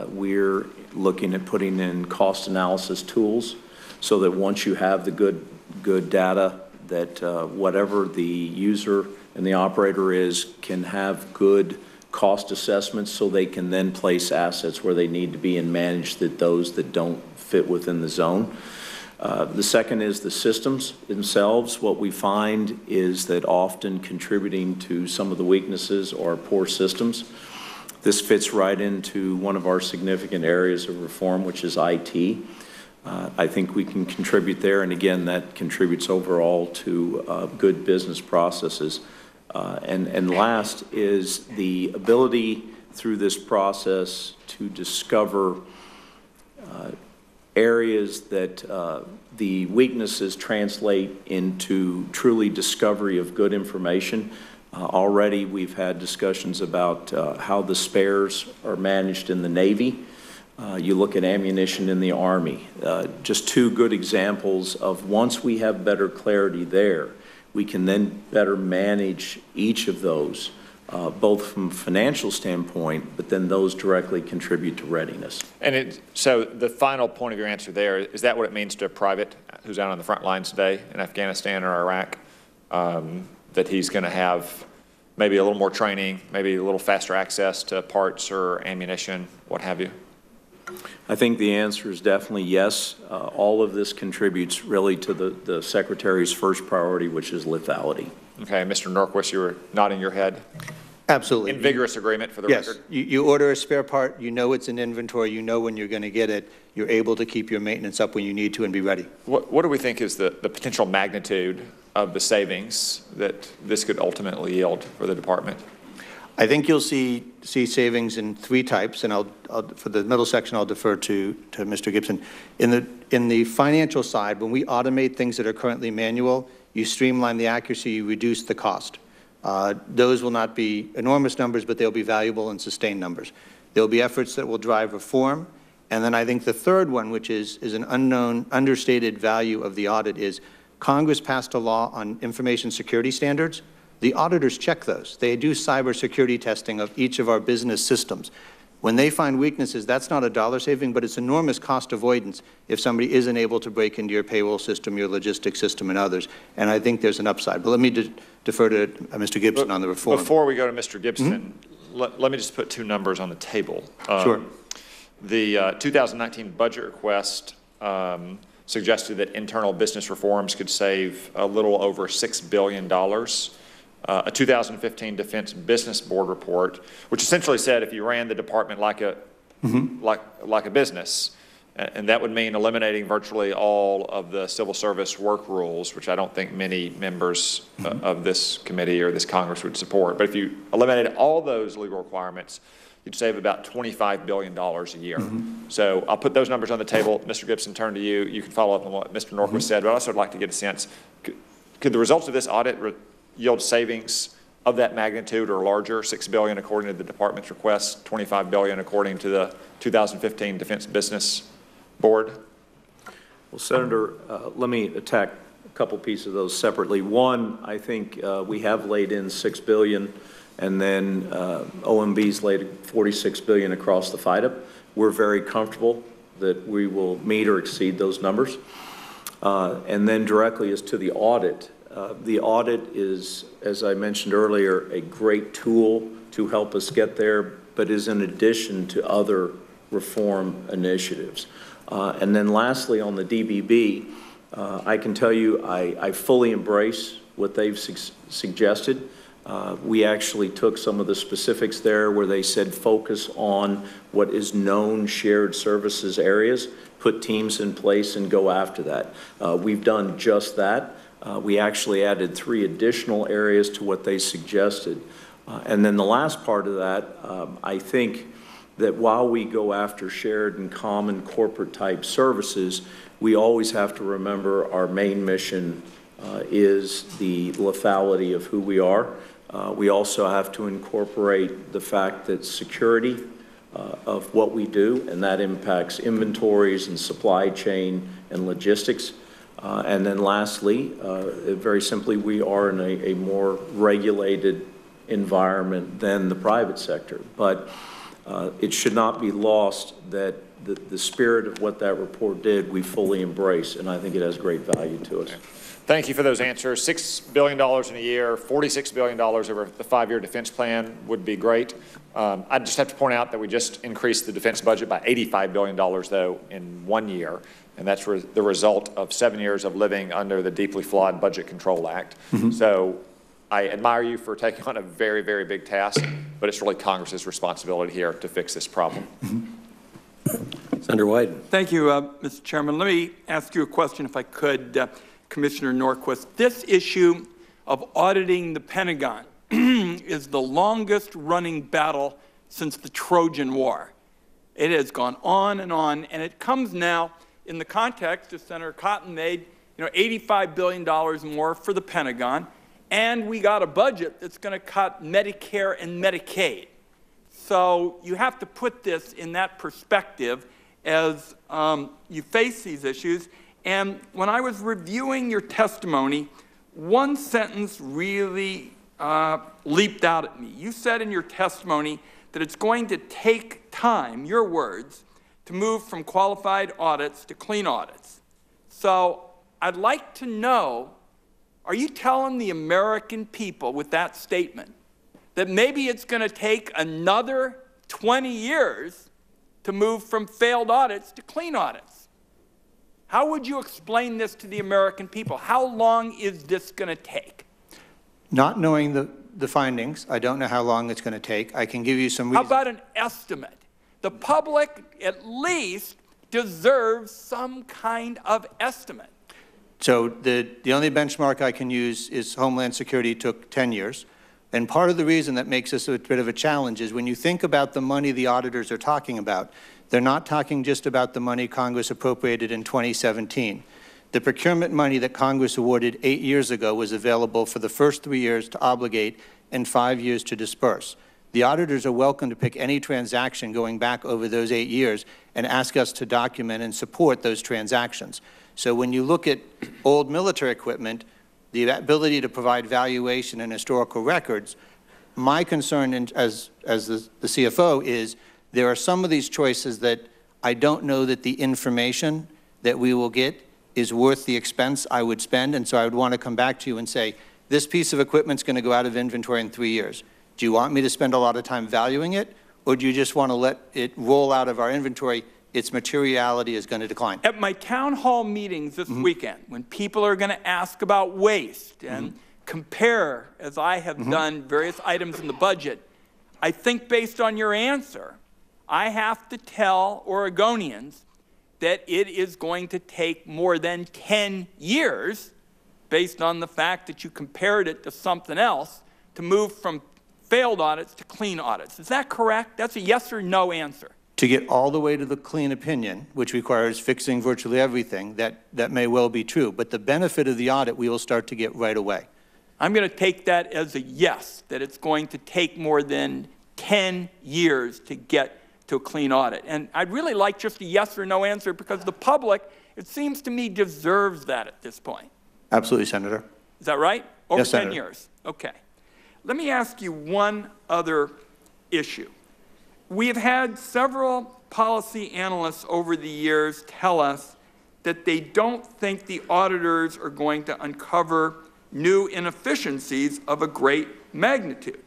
We're looking at putting in cost analysis tools so that once you have the good data, that whatever the user and the operator can have good cost assessments so they can then place assets where they need to be and manage those that don't fit within the zone. The second is the systems themselves. What we find is that often contributing to some of the weaknesses are poor systems. This fits right into one of our significant areas of reform, which is IT. I think we can contribute there, and again, that contributes overall to good business processes. And last is the ability through this process to discover areas that the weaknesses translate into truly discovery of good information. Already we've had discussions about how the spares are managed in the Navy. You look at ammunition in the Army. Just two good examples of once we have better clarity there, we can then better manage each of those, both from a financial standpoint, but then those directly contribute to readiness. And so the final point of your answer there, is that what it means to a private who's out on the front lines today in Afghanistan or Iraq, that he's going to have maybe a little more training, maybe a little faster access to parts or ammunition, what have you? I think the answer is definitely yes. All of this contributes really to the Secretary's first priority, which is lethality. Okay, Mr. Norquist, you were nodding your head. Absolutely. In vigorous agreement for the record? Yes. You order a spare part, you know it's in inventory, you know when you're going to get it, you're able to keep your maintenance up when you need to and be ready. What do we think is the potential magnitude of the savings that this could ultimately yield for the department? I think you'll see savings in three types, and I'll for the middle section I'll defer to Mr. Gibson. In the financial side, when we automate things that are currently manual, you streamline the accuracy, you reduce the cost. Those will not be enormous numbers, but they'll be valuable and sustained numbers. There'll be efforts that will drive reform, and then I think the third one, which is an unknown, understated value of the audit, is Congress passed a law on information security standards. The auditors check those. They do cybersecurity testing of each of our business systems. When they find weaknesses, that's not a dollar saving, but it's enormous cost avoidance if somebody isn't able to break into your payroll system, your logistics system, and others. And I think there's an upside. But let me defer to Mr. Gibson on the reform. Before we go to Mr. Gibson, let me just put two numbers on the table. Sure. The 2019 budget request suggested that internal business reforms could save a little over $6 billion. A 2015 Defense Business Board report, which essentially said if you ran the department like a like a business, and that would mean eliminating virtually all of the civil service work rules, which I don't think many members of this committee or this Congress would support. But if you eliminated all those legal requirements, you'd save about $25 billion a year. So I'll put those numbers on the table. Mr. Gibson, turn to you. You can follow up on what Mr. Norquist said, but I also would like to get a sense, could the results of this audit yield savings of that magnitude or larger, $6 billion according to the department's request, $25 billion according to the 2015 Defense Business Board? Well, Senator, let me attack a couple pieces of those separately. One, I think we have laid in $6 billion, and then OMB's laid $46 billion across the FIDP. We're very comfortable that we will meet or exceed those numbers. And then directly as to the audit, the audit is, as I mentioned earlier, a great tool to help us get there, but is in addition to other reform initiatives. And then lastly, on the DBB, I can tell you I fully embrace what they've suggested. We actually took some of the specifics there where they said focus on what is known shared services areas, put teams in place and go after that. We've done just that. We actually added 3 additional areas to what they suggested. And then the last part of that, I think that while we go after shared and common corporate type services, we always have to remember our main mission is the lethality of who we are. We also have to incorporate the fact that security of what we do, and that impacts inventories and supply chain and logistics. And then lastly, very simply, we are in a more regulated environment than the private sector. But it should not be lost that the spirit of what that report did, we fully embrace, and I think it has great value to us. Thank you for those answers. $6 billion in a year, $46 billion over the 5-year defense plan would be great. I just have to point out that we just increased the defense budget by $85 billion, though, in 1 year, and that's the result of 7 years of living under the deeply flawed Budget Control Act. So I admire you for taking on a very, very big task. but it's really Congress's responsibility here to fix this problem. Senator Wyden. Thank you, Mr. Chairman. Let me ask you a question, if I could, Commissioner Norquist. This issue of auditing the Pentagon is the longest running battle since the Trojan War. It has gone on, and it comes now in the context, as Senator Cotton made, $85 billion more for the Pentagon, and we got a budget that's going to cut Medicare and Medicaid. So you have to put this in that perspective as you face these issues. And when I was reviewing your testimony, one sentence really leaped out at me. You said in your testimony that it's going to take time, your words, to move from qualified audits to clean audits. So I'd like to know, are you telling the American people with that statement that maybe it's going to take another 20 years to move from failed audits to clean audits? How would you explain this to the American people? How long is this going to take? Not knowing the findings, I don't know how long it's going to take. I can give you some reasons. How about an estimate? The public at least deserves some kind of estimate. So the only benchmark I can use is Homeland Security took 10 years. And part of the reason that makes this a bit of a challenge is when you think about the money the auditors are talking about, they're not talking just about the money Congress appropriated in 2017. The procurement money that Congress awarded 8 years ago was available for the first 3 years to obligate and 5 years to disperse. The auditors are welcome to pick any transaction going back over those 8 years and ask us to document and support those transactions. So when you look at old military equipment, the ability to provide valuation and historical records, my concern as the CFO is there are some of these choices that I don't know that the information that we will get is worth the expense I would spend, and so I would want to come back to you and say, this piece of equipment's going to go out of inventory in 3 years. Do you want me to spend a lot of time valuing it, or do you just want to let it roll out of our inventory? Its materiality is going to decline. At my town hall meetings this weekend, when people are going to ask about waste and compare, as I have done, various items in the budget, I think based on your answer, I have to tell Oregonians that it is going to take more than 10 years, based on the fact that you compared it to something else, to move from failed audits to clean audits. Is that correct? That's a yes or no answer. To get all the way to the clean opinion, which requires fixing virtually everything, that may well be true. But the benefit of the audit we will start to get right away. I'm going to take that as a yes, that it's going to take more than 10 years to get to a clean audit. And I'd really like just a yes or no answer, because the public, it seems to me, deserves that at this point. Absolutely, Senator. Is that right? Over yes, 10 Senator. years. Okay. Let me ask you one other issue. We have had several policy analysts over the years tell us that they don't think the auditors are going to uncover new inefficiencies of a great magnitude.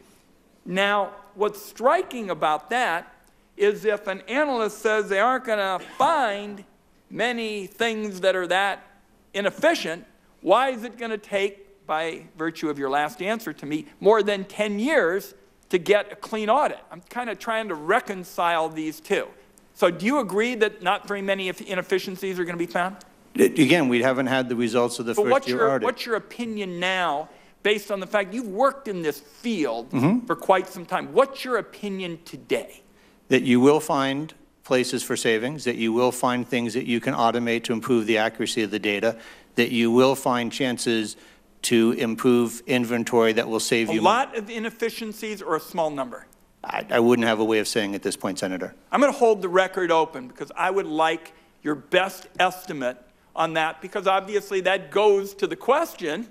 Now, what's striking about that is if an analyst says they aren't going to find many things that are that inefficient, why is it going to take, by virtue of your last answer to me, more than 10 years to get a clean audit? I'm kind of trying to reconcile these two. So do you agree that not very many inefficiencies are going to be found? Again, we haven't had the results of the first year audit. What's your opinion now, based on the fact you've worked in this field for quite some time? What's your opinion today? That you will find places for savings, that you will find things that you can automate to improve the accuracy of the data, that you will find chances to improve inventory that will save you. A lot of inefficiencies or a small number? I wouldn't have a way of saying at this point, Senator. I'm going to hold the record open, because I would like your best estimate on that, because obviously that goes to the question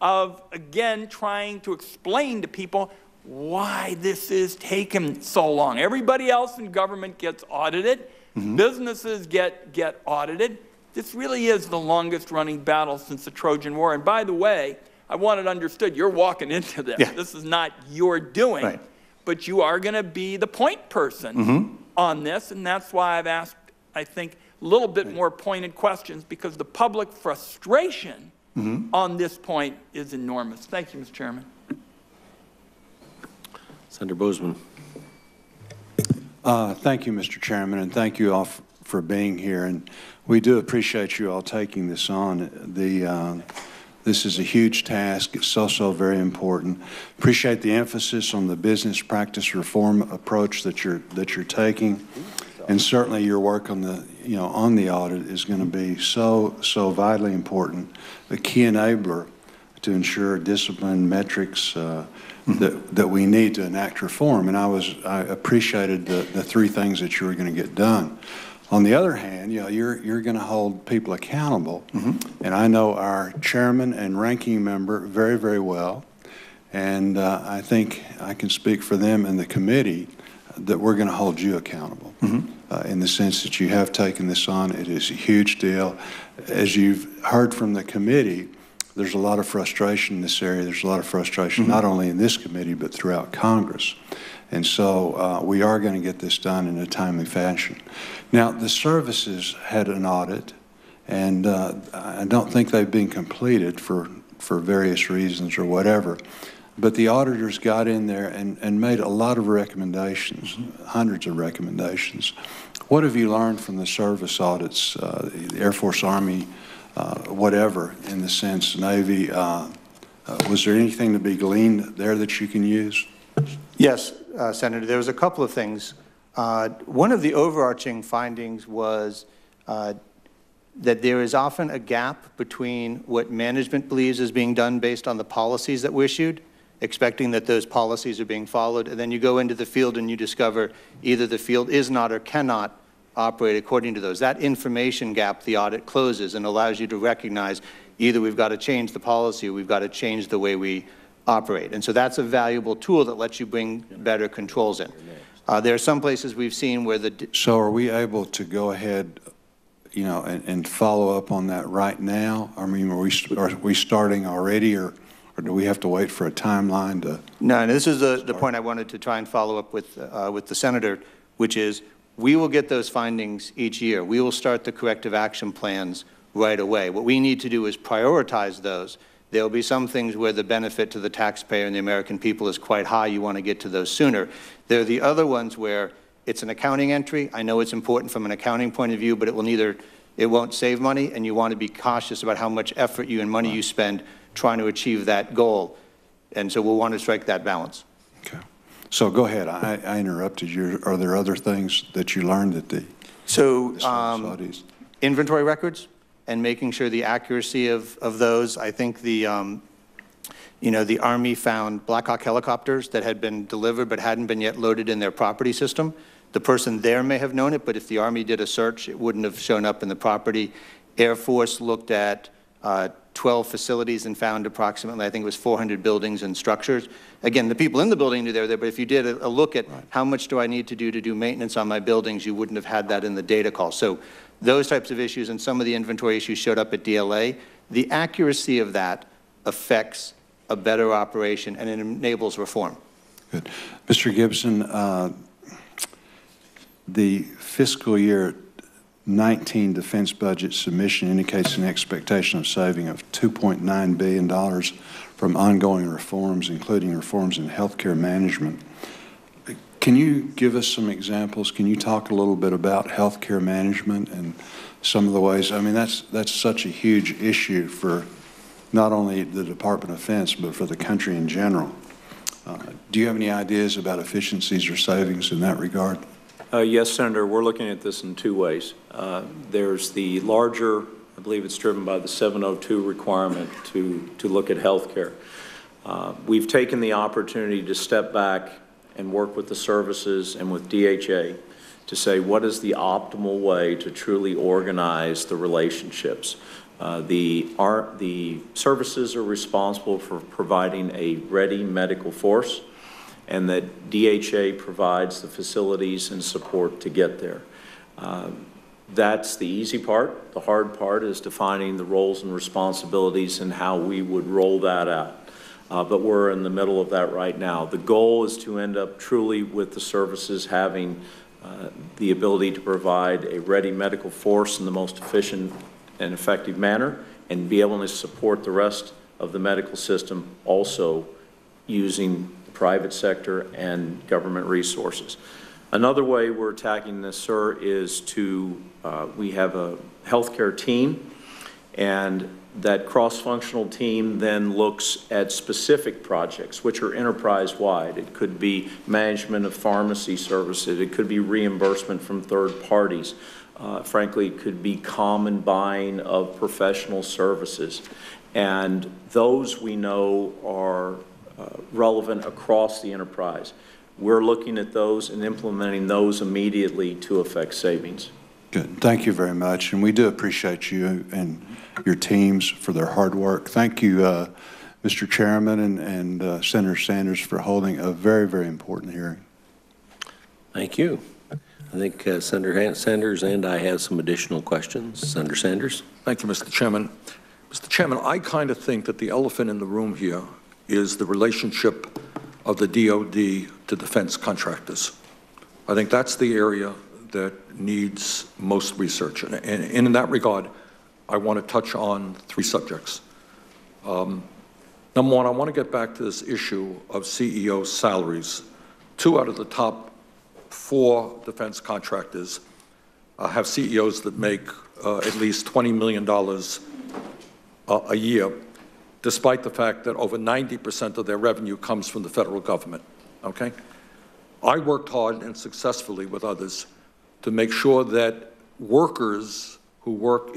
of, again, trying to explain to people why this is taking so long. Everybody else in government gets audited. Businesses get audited. This really is the longest running battle since the Trojan War. And by the way, I want it understood, you're walking into this. Yeah. This is not your doing, right. But you are going to be the point person on this. And that's why I've asked, I think, a little bit more pointed questions, because the public frustration on this point is enormous. Thank you, Mr. Chairman. Senator Boozman. Thank you, Mr. Chairman, and thank you all for being here. And we do appreciate you all taking this on. This is a huge task. It's so very important. Appreciate the emphasis on the business practice reform approach that you're taking, and certainly your work on the on the audit is going to be so vitally important, a key enabler to ensure discipline metrics that we need to enact reform. And I appreciated the three things that you were going to get done. On the other hand, you're going to hold people accountable, and I know our chairman and ranking member very well, and I think I can speak for them and the committee that we're going to hold you accountable in the sense that you have taken this on. It is a huge deal. As you've heard from the committee, there's a lot of frustration in this area. There's a lot of frustration not only in this committee but throughout Congress. And so we are going to get this done in a timely fashion. Now, the services had an audit, and I don't think they've been completed for various reasons or whatever. But the auditors got in there and made a lot of recommendations, hundreds of recommendations. What have you learned from the service audits, the Air Force, Army, whatever, in the sense, Navy? Was there anything to be gleaned there that you can use? Yes, Senator, there was a couple of things. One of the overarching findings was that there is often a gap between what management believes is being done based on the policies that were issued, expecting that those policies are being followed, and then you go into the field and you discover either the field is not or cannot operate according to those. That information gap the audit closes and allows you to recognize either we've got to change the policy or we've got to change the way we operate. And so that's a valuable tool that lets you bring better controls in. There are some places we've seen where the... So are we able to go ahead, and follow up on that right now? I mean, are we starting already, or do we have to wait for a timeline to... No, this is the point I wanted to try and follow up with the Senator, which is we will get those findings each year. We will start the corrective action plans right away. What we need to do is prioritize those. There will be some things where the benefit to the taxpayer and the American people is quite high. You want to get to those sooner. There are the other ones where it's an accounting entry. I know it's important from an accounting point of view, but it won't save money, and you want to be cautious about how much effort and money you spend trying to achieve that goal. And so we'll want to strike that balance. Okay. So go ahead. I interrupted you. Are there other things that you learned at the inventory records and making sure the accuracy of those? I think the Army found Black Hawk helicopters that had been delivered but hadn't been yet loaded in their property system. The person there may have known it, but if the Army did a search, it wouldn't have shown up in the property. Air Force looked at 12 facilities and found approximately, I think it was 400 buildings and structures. Again, the people in the building knew they were there, but if you did a look at how much do I need to do maintenance on my buildings, you wouldn't have had that in the data call. So those types of issues and some of the inventory issues showed up at DLA. The accuracy of that affects a better operation and it enables reform. Good. Mr. Gibson, the fiscal year 19 defense budget submission indicates an expectation of saving of $2.9 billion from ongoing reforms, including reforms in healthcare management. Can you give us some examples? Can you talk a little bit about healthcare management and some of the ways? I mean, that's such a huge issue for not only the Department of Defense, but for the country in general. Do you have any ideas about efficiencies or savings in that regard? Yes, Senator, we're looking at this in two ways. There's the larger, I believe it's driven by the 702 requirement to look at health care. We've taken the opportunity to step back and work with the services and with DHA to say what is the optimal way to truly organize the relationships. The services are responsible for providing a ready medical force, and that DHA provides the facilities and support to get there. That's the easy part. The hard part is defining the roles and responsibilities and how we would roll that out. But we're in the middle of that right now. The goal is to end up truly with the services having the ability to provide a ready medical force in the most efficient and effective manner, and be able to support the rest of the medical system also using the private sector and government resources. Another way we're attacking this, sir, is we have a healthcare team, and that cross-functional team then looks at specific projects, which are enterprise-wide. It could be management of pharmacy services. It could be reimbursement from third parties. Frankly, it could be common buying of professional services. And those we know are relevant across the enterprise. We're looking at those and implementing those immediately to affect savings. Good. Thank you very much. And we do appreciate you and your teams for their hard work. Thank you, Mr. Chairman and Senator Sanders, for holding a very, very important hearing. Thank you. I think Senator Sanders and I have some additional questions. Senator Sanders. Thank you, Mr. Chairman. Mr. Chairman, I kind of think that the elephant in the room here is the relationship of the DOD to defense contractors. I think that's the area that needs most research. And in that regard, I want to touch on three subjects. Number one, I want to get back to this issue of CEO salaries. 2 out of the top 4 defense contractors have CEOs that make at least $20 million a year, despite the fact that over 90% of their revenue comes from the federal government, okay? I worked hard and successfully with others to make sure that workers who work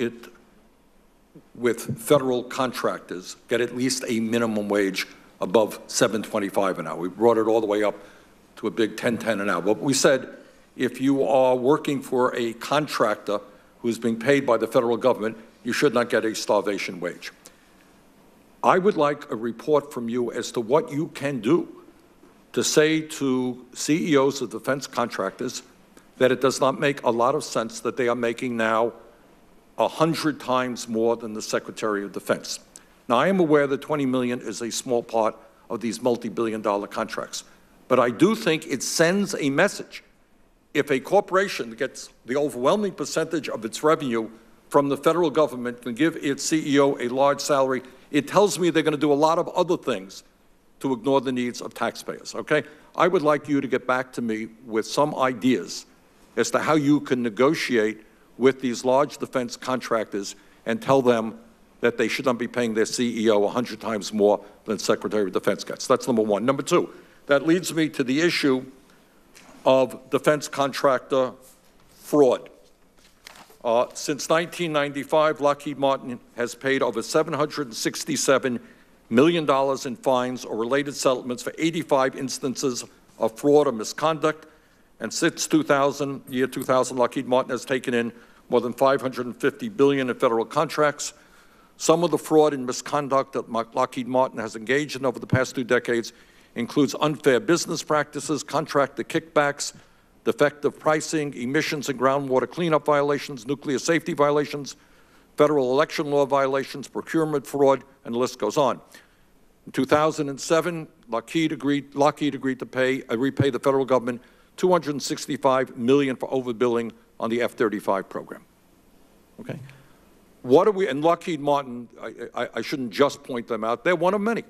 with federal contractors get at least a minimum wage above $7.25 an hour. We brought it all the way up to a big $10.10 an hour. But we said, if you are working for a contractor who's being paid by the federal government, you should not get a starvation wage. I would like a report from you as to what you can do to say to CEOs of defense contractors that it does not make a lot of sense that they are making now 100 times more than the Secretary of Defense. Now, I am aware that $20 million is a small part of these multi-billion-dollar contracts, but I do think it sends a message. If a corporation gets the overwhelming percentage of its revenue from the federal government and give its CEO a large salary, it tells me they're going to do a lot of other things to ignore the needs of taxpayers, okay? I would like you to get back to me with some ideas as to how you can negotiate with these large defense contractors and tell them that they should not be paying their CEO 100 times more than Secretary of Defense gets. That's number one. Number two, that leads me to the issue of defense contractor fraud. Since 1995, Lockheed Martin has paid over $767 million in fines or related settlements for 85 instances of fraud or misconduct. And since 2000, Lockheed Martin has taken in more than $550 billion in federal contracts. Some of the fraud and misconduct that Lockheed Martin has engaged in over the past 2 decades includes unfair business practices, contractor kickbacks, defective pricing, emissions and groundwater cleanup violations, nuclear safety violations, federal election law violations, procurement fraud, and the list goes on. In 2007, Lockheed agreed to repay the federal government $265 million for overbilling on the F-35 program. Okay, what are we? And Lockheed Martin, I shouldn't just point them out; they're one of many.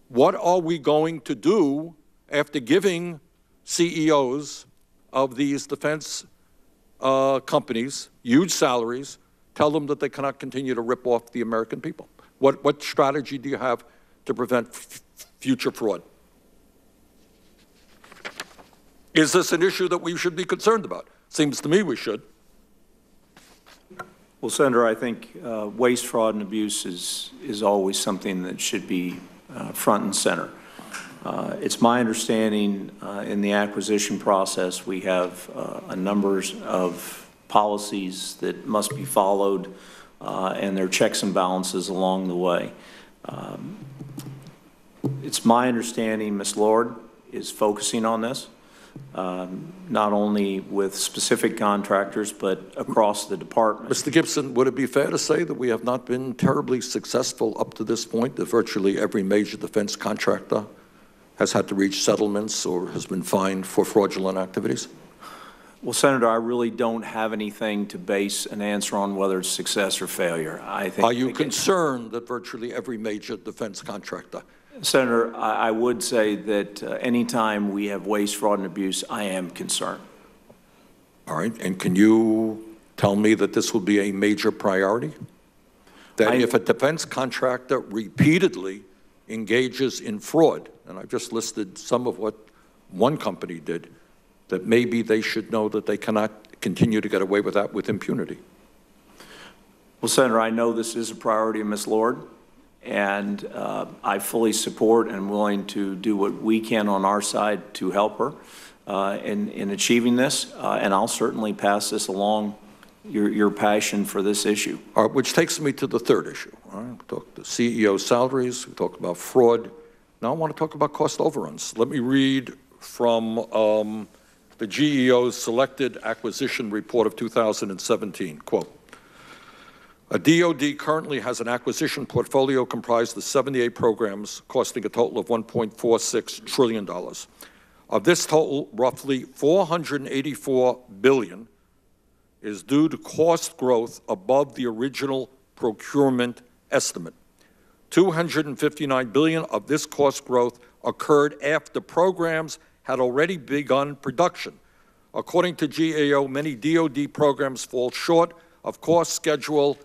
What are we going to do after giving CEOs of these defense companies huge salaries, tell them that they cannot continue to rip off the American people? What strategy do you have to prevent future fraud? Is this an issue that we should be concerned about? Seems to me we should. Well, Senator, I think waste, fraud, and abuse is always something that should be front and center. It's my understanding in the acquisition process we have a number of policies that must be followed and there are checks and balances along the way. It's my understanding Ms. Lord is focusing on this, not only with specific contractors, but across the department. Mr. Gibson, would it be fair to say that we have not been terribly successful up to this point, that virtually every major defense contractor has had to reach settlements or has been fined for fraudulent activities? Well, Senator, I really don't have anything to base an answer on whether it's success or failure. I think. Are you concerned that virtually every major defense contractor Senator, I would say that anytime we have waste, fraud, and abuse, I am concerned. All right, and can you tell me that this will be a major priority? That if a defense contractor repeatedly engages in fraud, and I've just listed some of what one company did, that maybe they should know that they cannot continue to get away with that with impunity? Well, Senator, I know this is a priority of Ms. Lord, and I fully support and am willing to do what we can on our side to help her in achieving this, and I'll certainly pass this along, your passion for this issue. All right, which takes me to the third issue. All right, we talked the CEO salaries, we talked about fraud. Now I want to talk about cost overruns. Let me read from the GEO's Selected Acquisition Report of 2017, quote, "A DOD currently has an acquisition portfolio comprised of 78 programs costing a total of $1.46 trillion. Of this total, roughly $484 billion is due to cost growth above the original procurement estimate. $259 billion of this cost growth occurred after programs had already begun production. According to GAO, many DOD programs fall short of cost, schedule,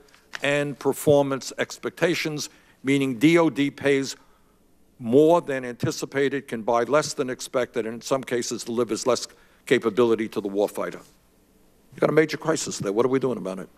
and performance expectations, meaning DOD pays more than anticipated, can buy less than expected, and in some cases delivers less capability to the warfighter." You've got a major crisis there. What are we doing about it?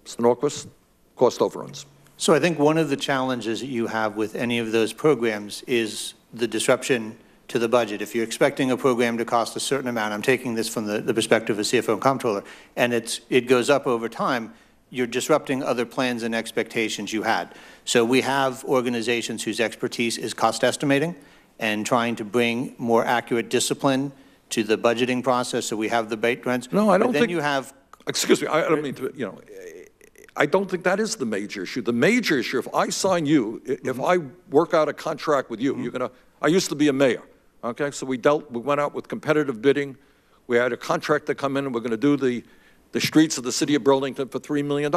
Mr. Norquist, cost overruns. So I think one of the challenges that you have with any of those programs is the disruption to the budget. If you're expecting a program to cost a certain amount, I'm taking this from the perspective of CFO and Comptroller, and it goes up over time, you're disrupting other plans and expectations you had. So we have organizations whose expertise is cost estimating and trying to bring more accurate discipline to the budgeting process, so we have the bait grants. No, I don't think. Then you have. Excuse me, I don't mean to, you know, I don't think that is the major issue. The major issue, if I sign you, if I work out a contract with you, you're going to, I used to be a mayor, okay? So we went out with competitive bidding. We had a contractor come in and we're going to do the streets of the city of Burlington for $3 million.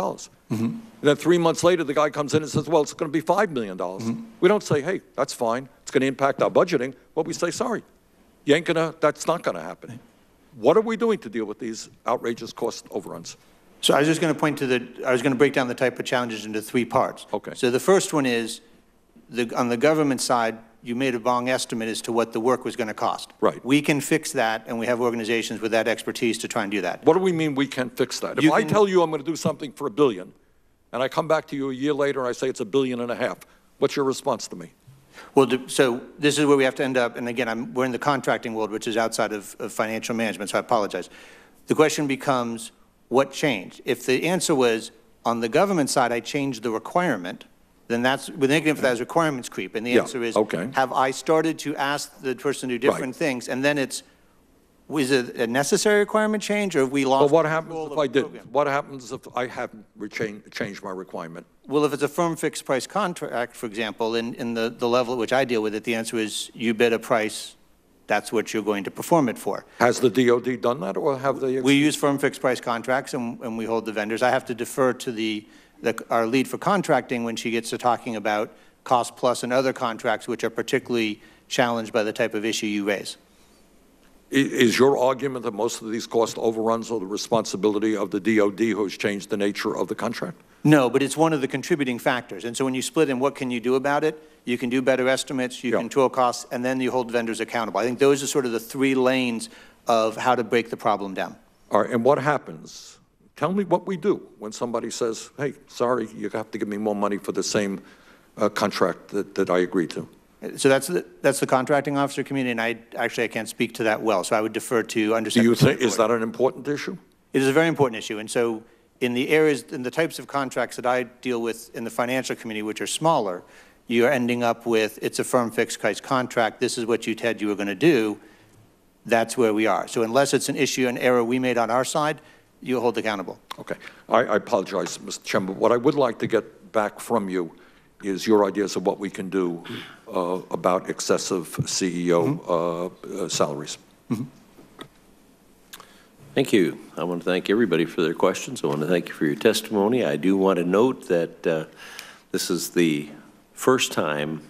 And then 3 months later, the guy comes in and says, well, it's going to be $5 million. We don't say, hey, that's fine. It's going to impact our budgeting. But we say, sorry, you ain't gonna, that's not going to happen. What are we doing to deal with these outrageous cost overruns? So I was just going to point to I was going to break down the type of challenges into 3 parts. Okay. So the first one is, on the government side, you made a wrong estimate as to what the work was going to cost. Right. We can fix that, and we have organizations with that expertise to try and do that. What do we mean we can fix that? If I tell you I'm going to do something for $1 billion, and I come back to you a year later and I say it's $1.5 billion, what's your response to me? Well, so this is where we have to end up, and again, we're in the contracting world, which is outside of financial management, so I apologize. The question becomes, what changed? If the answer was, on the government side, I changed the requirement, then that's, we're thinking if that as requirements creep, and the answer is, okay. Have I started to ask the person to do different things, and then it's, was it a necessary requirement change, or have we lost Well, what happens if I program? didn't? What happens if I haven't changed my requirement? Well, if it's a firm fixed price contract, for example, in the level at which I deal with it, the answer is you bid a price, that's what you're going to perform it for. Has the DOD done that, or have they? We use firm fixed price contracts, and we hold the vendors. I have to defer to our lead for contracting when she gets to talking about cost plus and other contracts, which are particularly challenged by the type of issue you raise. Is your argument that most of these cost overruns are the responsibility of the DOD, who has changed the nature of the contract? No, but it's one of the contributing factors. And so when you split in what can you do about it, you can do better estimates, you control costs, and then you hold vendors accountable. I think those are sort of the 3 lanes of how to break the problem down. All right, and what happens? Tell me what we do when somebody says, hey, sorry, you have to give me more money for the same contract that I agreed to. So that's the contracting officer community, and I can't speak to that well, so I would defer to Undersecretary. Do you think, is that an important issue? It is a very important issue, and so in the areas, in the types of contracts that I deal with in the financial community, which are smaller, you're ending up with, it's a firm fixed price contract, this is what you said you were going to do, that's where we are. So unless it's an issue, an error we made on our side, you hold accountable. Okay, I apologize, Mr. Chairman, but what I would like to get back from you is your ideas of what we can do about excessive CEO salaries. Thank you. I want to thank everybody for their questions. I want to thank you for your testimony. I do want to note that this is the first time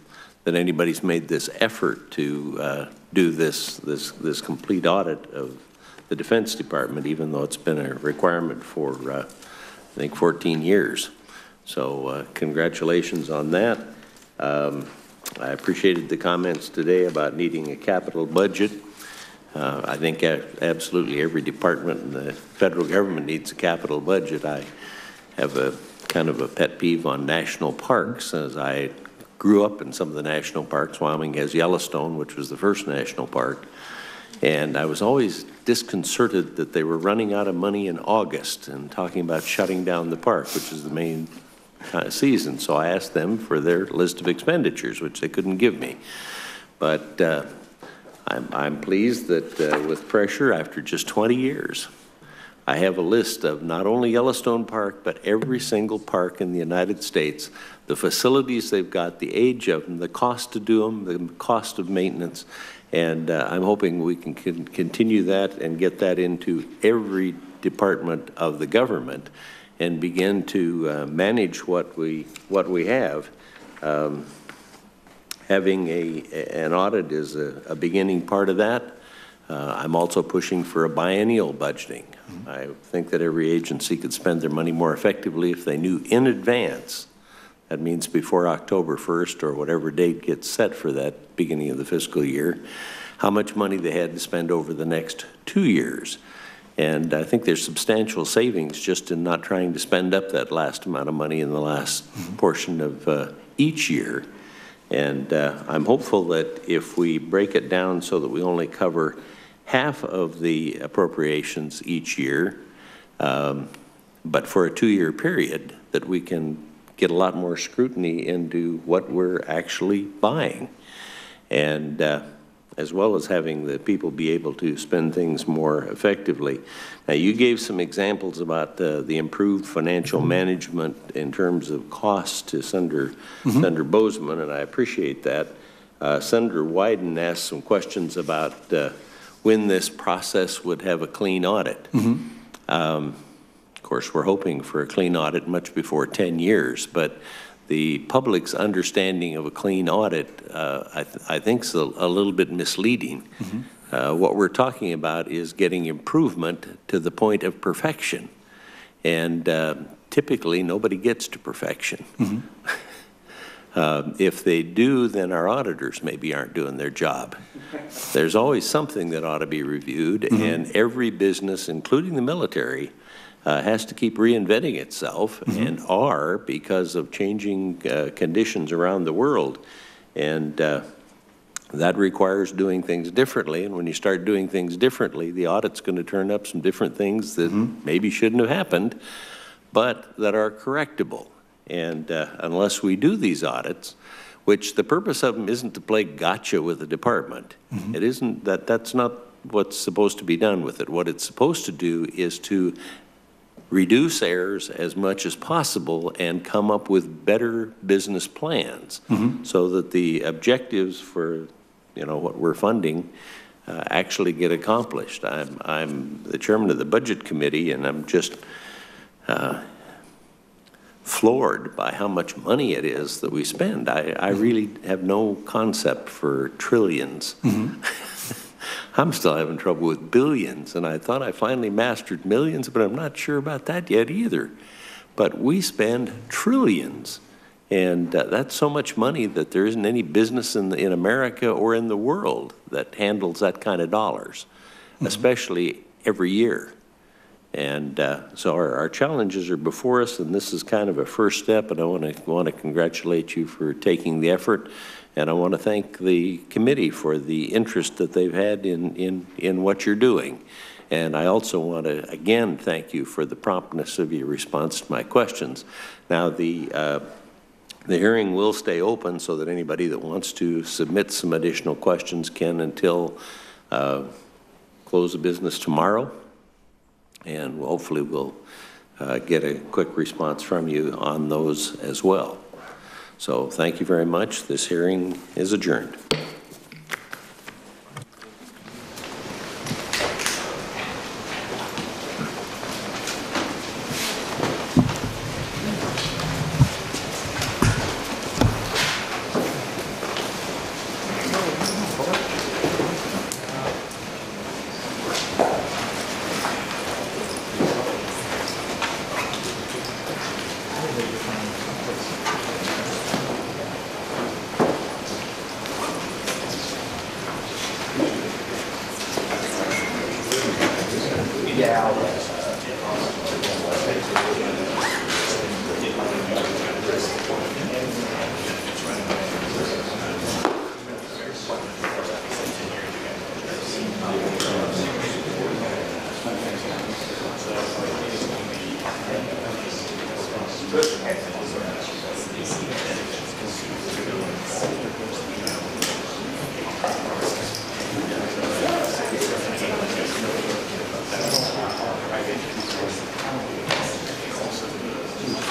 that anybody's made this effort to do this complete audit of the Defense Department, even though it's been a requirement for, I think, 14 years. So congratulations on that. I appreciated the comments today about needing a capital budget. I think absolutely every department in the federal government needs a capital budget. I have a kind of a pet peeve on national parks, as I grew up in some of the national parks. Wyoming has Yellowstone, which was the first national park. And I was always disconcerted that they were running out of money in August and talking about shutting down the park, which is the main kind of season. So I asked them for their list of expenditures, which they couldn't give me. But I'm pleased that with pressure, after just 20 years, I have a list of not only Yellowstone Park, but every single park in the United States, the facilities they've got, the age of them, the cost to do them, the cost of maintenance. And I'm hoping we can continue that and get that into every department of the government and begin to manage what we have. Having an audit is a beginning part of that. I'm also pushing for a biennial budgeting. I think that every agency could spend their money more effectively if they knew in advance. That means before October 1st or whatever date gets set for that beginning of the fiscal year, how much money they had to spend over the next 2 years. And I think there's substantial savings just in not trying to spend up that last amount of money in the last portion of each year. And I'm hopeful that if we break it down so that we only cover half of the appropriations each year, but for a 2-year period, that we can get a lot more scrutiny into what we're actually buying. And as well as having the people be able to spend things more effectively. Now, you gave some examples about the improved financial management in terms of costs to Senator Bozeman, and I appreciate that. Senator Wyden asked some questions about when this process would have a clean audit. Of course, we're hoping for a clean audit much before 10 years, but the public's understanding of a clean audit, I think, is a little bit misleading. What we're talking about is getting improvement to the point of perfection. And typically, nobody gets to perfection. If they do, then our auditors maybe aren't doing their job. There's always something that ought to be reviewed, and every business, including the military, has to keep reinventing itself and are because of changing conditions around the world. And that requires doing things differently. And when you start doing things differently, the audit's going to turn up some different things that maybe shouldn't have happened, but that are correctable. And unless we do these audits, which the purpose of them isn't to play gotcha with the department. It isn't that's not what's supposed to be done with it. What it's supposed to do is to reduce errors as much as possible and come up with better business plans so that the objectives for what we're funding actually get accomplished. I'm the chairman of the budget committee, and I'm just floored by how much money it is that we spend. I really have no concept for trillions. I'm still having trouble with billions, and I thought I finally mastered millions, but I'm not sure about that yet either. But we spend trillions, and that's so much money that there isn't any business in America or in the world that handles that kind of dollars, especially every year. And so our challenges are before us, and this is kind of a first step, and I want to congratulate you for taking the effort. And I want to thank the committee for the interest that they've had in what you're doing. And I also want to, again, thank you for the promptness of your response to my questions. Now, the hearing will stay open so that anybody that wants to submit some additional questions can until close of business tomorrow. And hopefully we'll get a quick response from you on those as well. So thank you very much. This hearing is adjourned.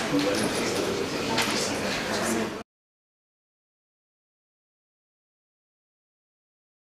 Thank you.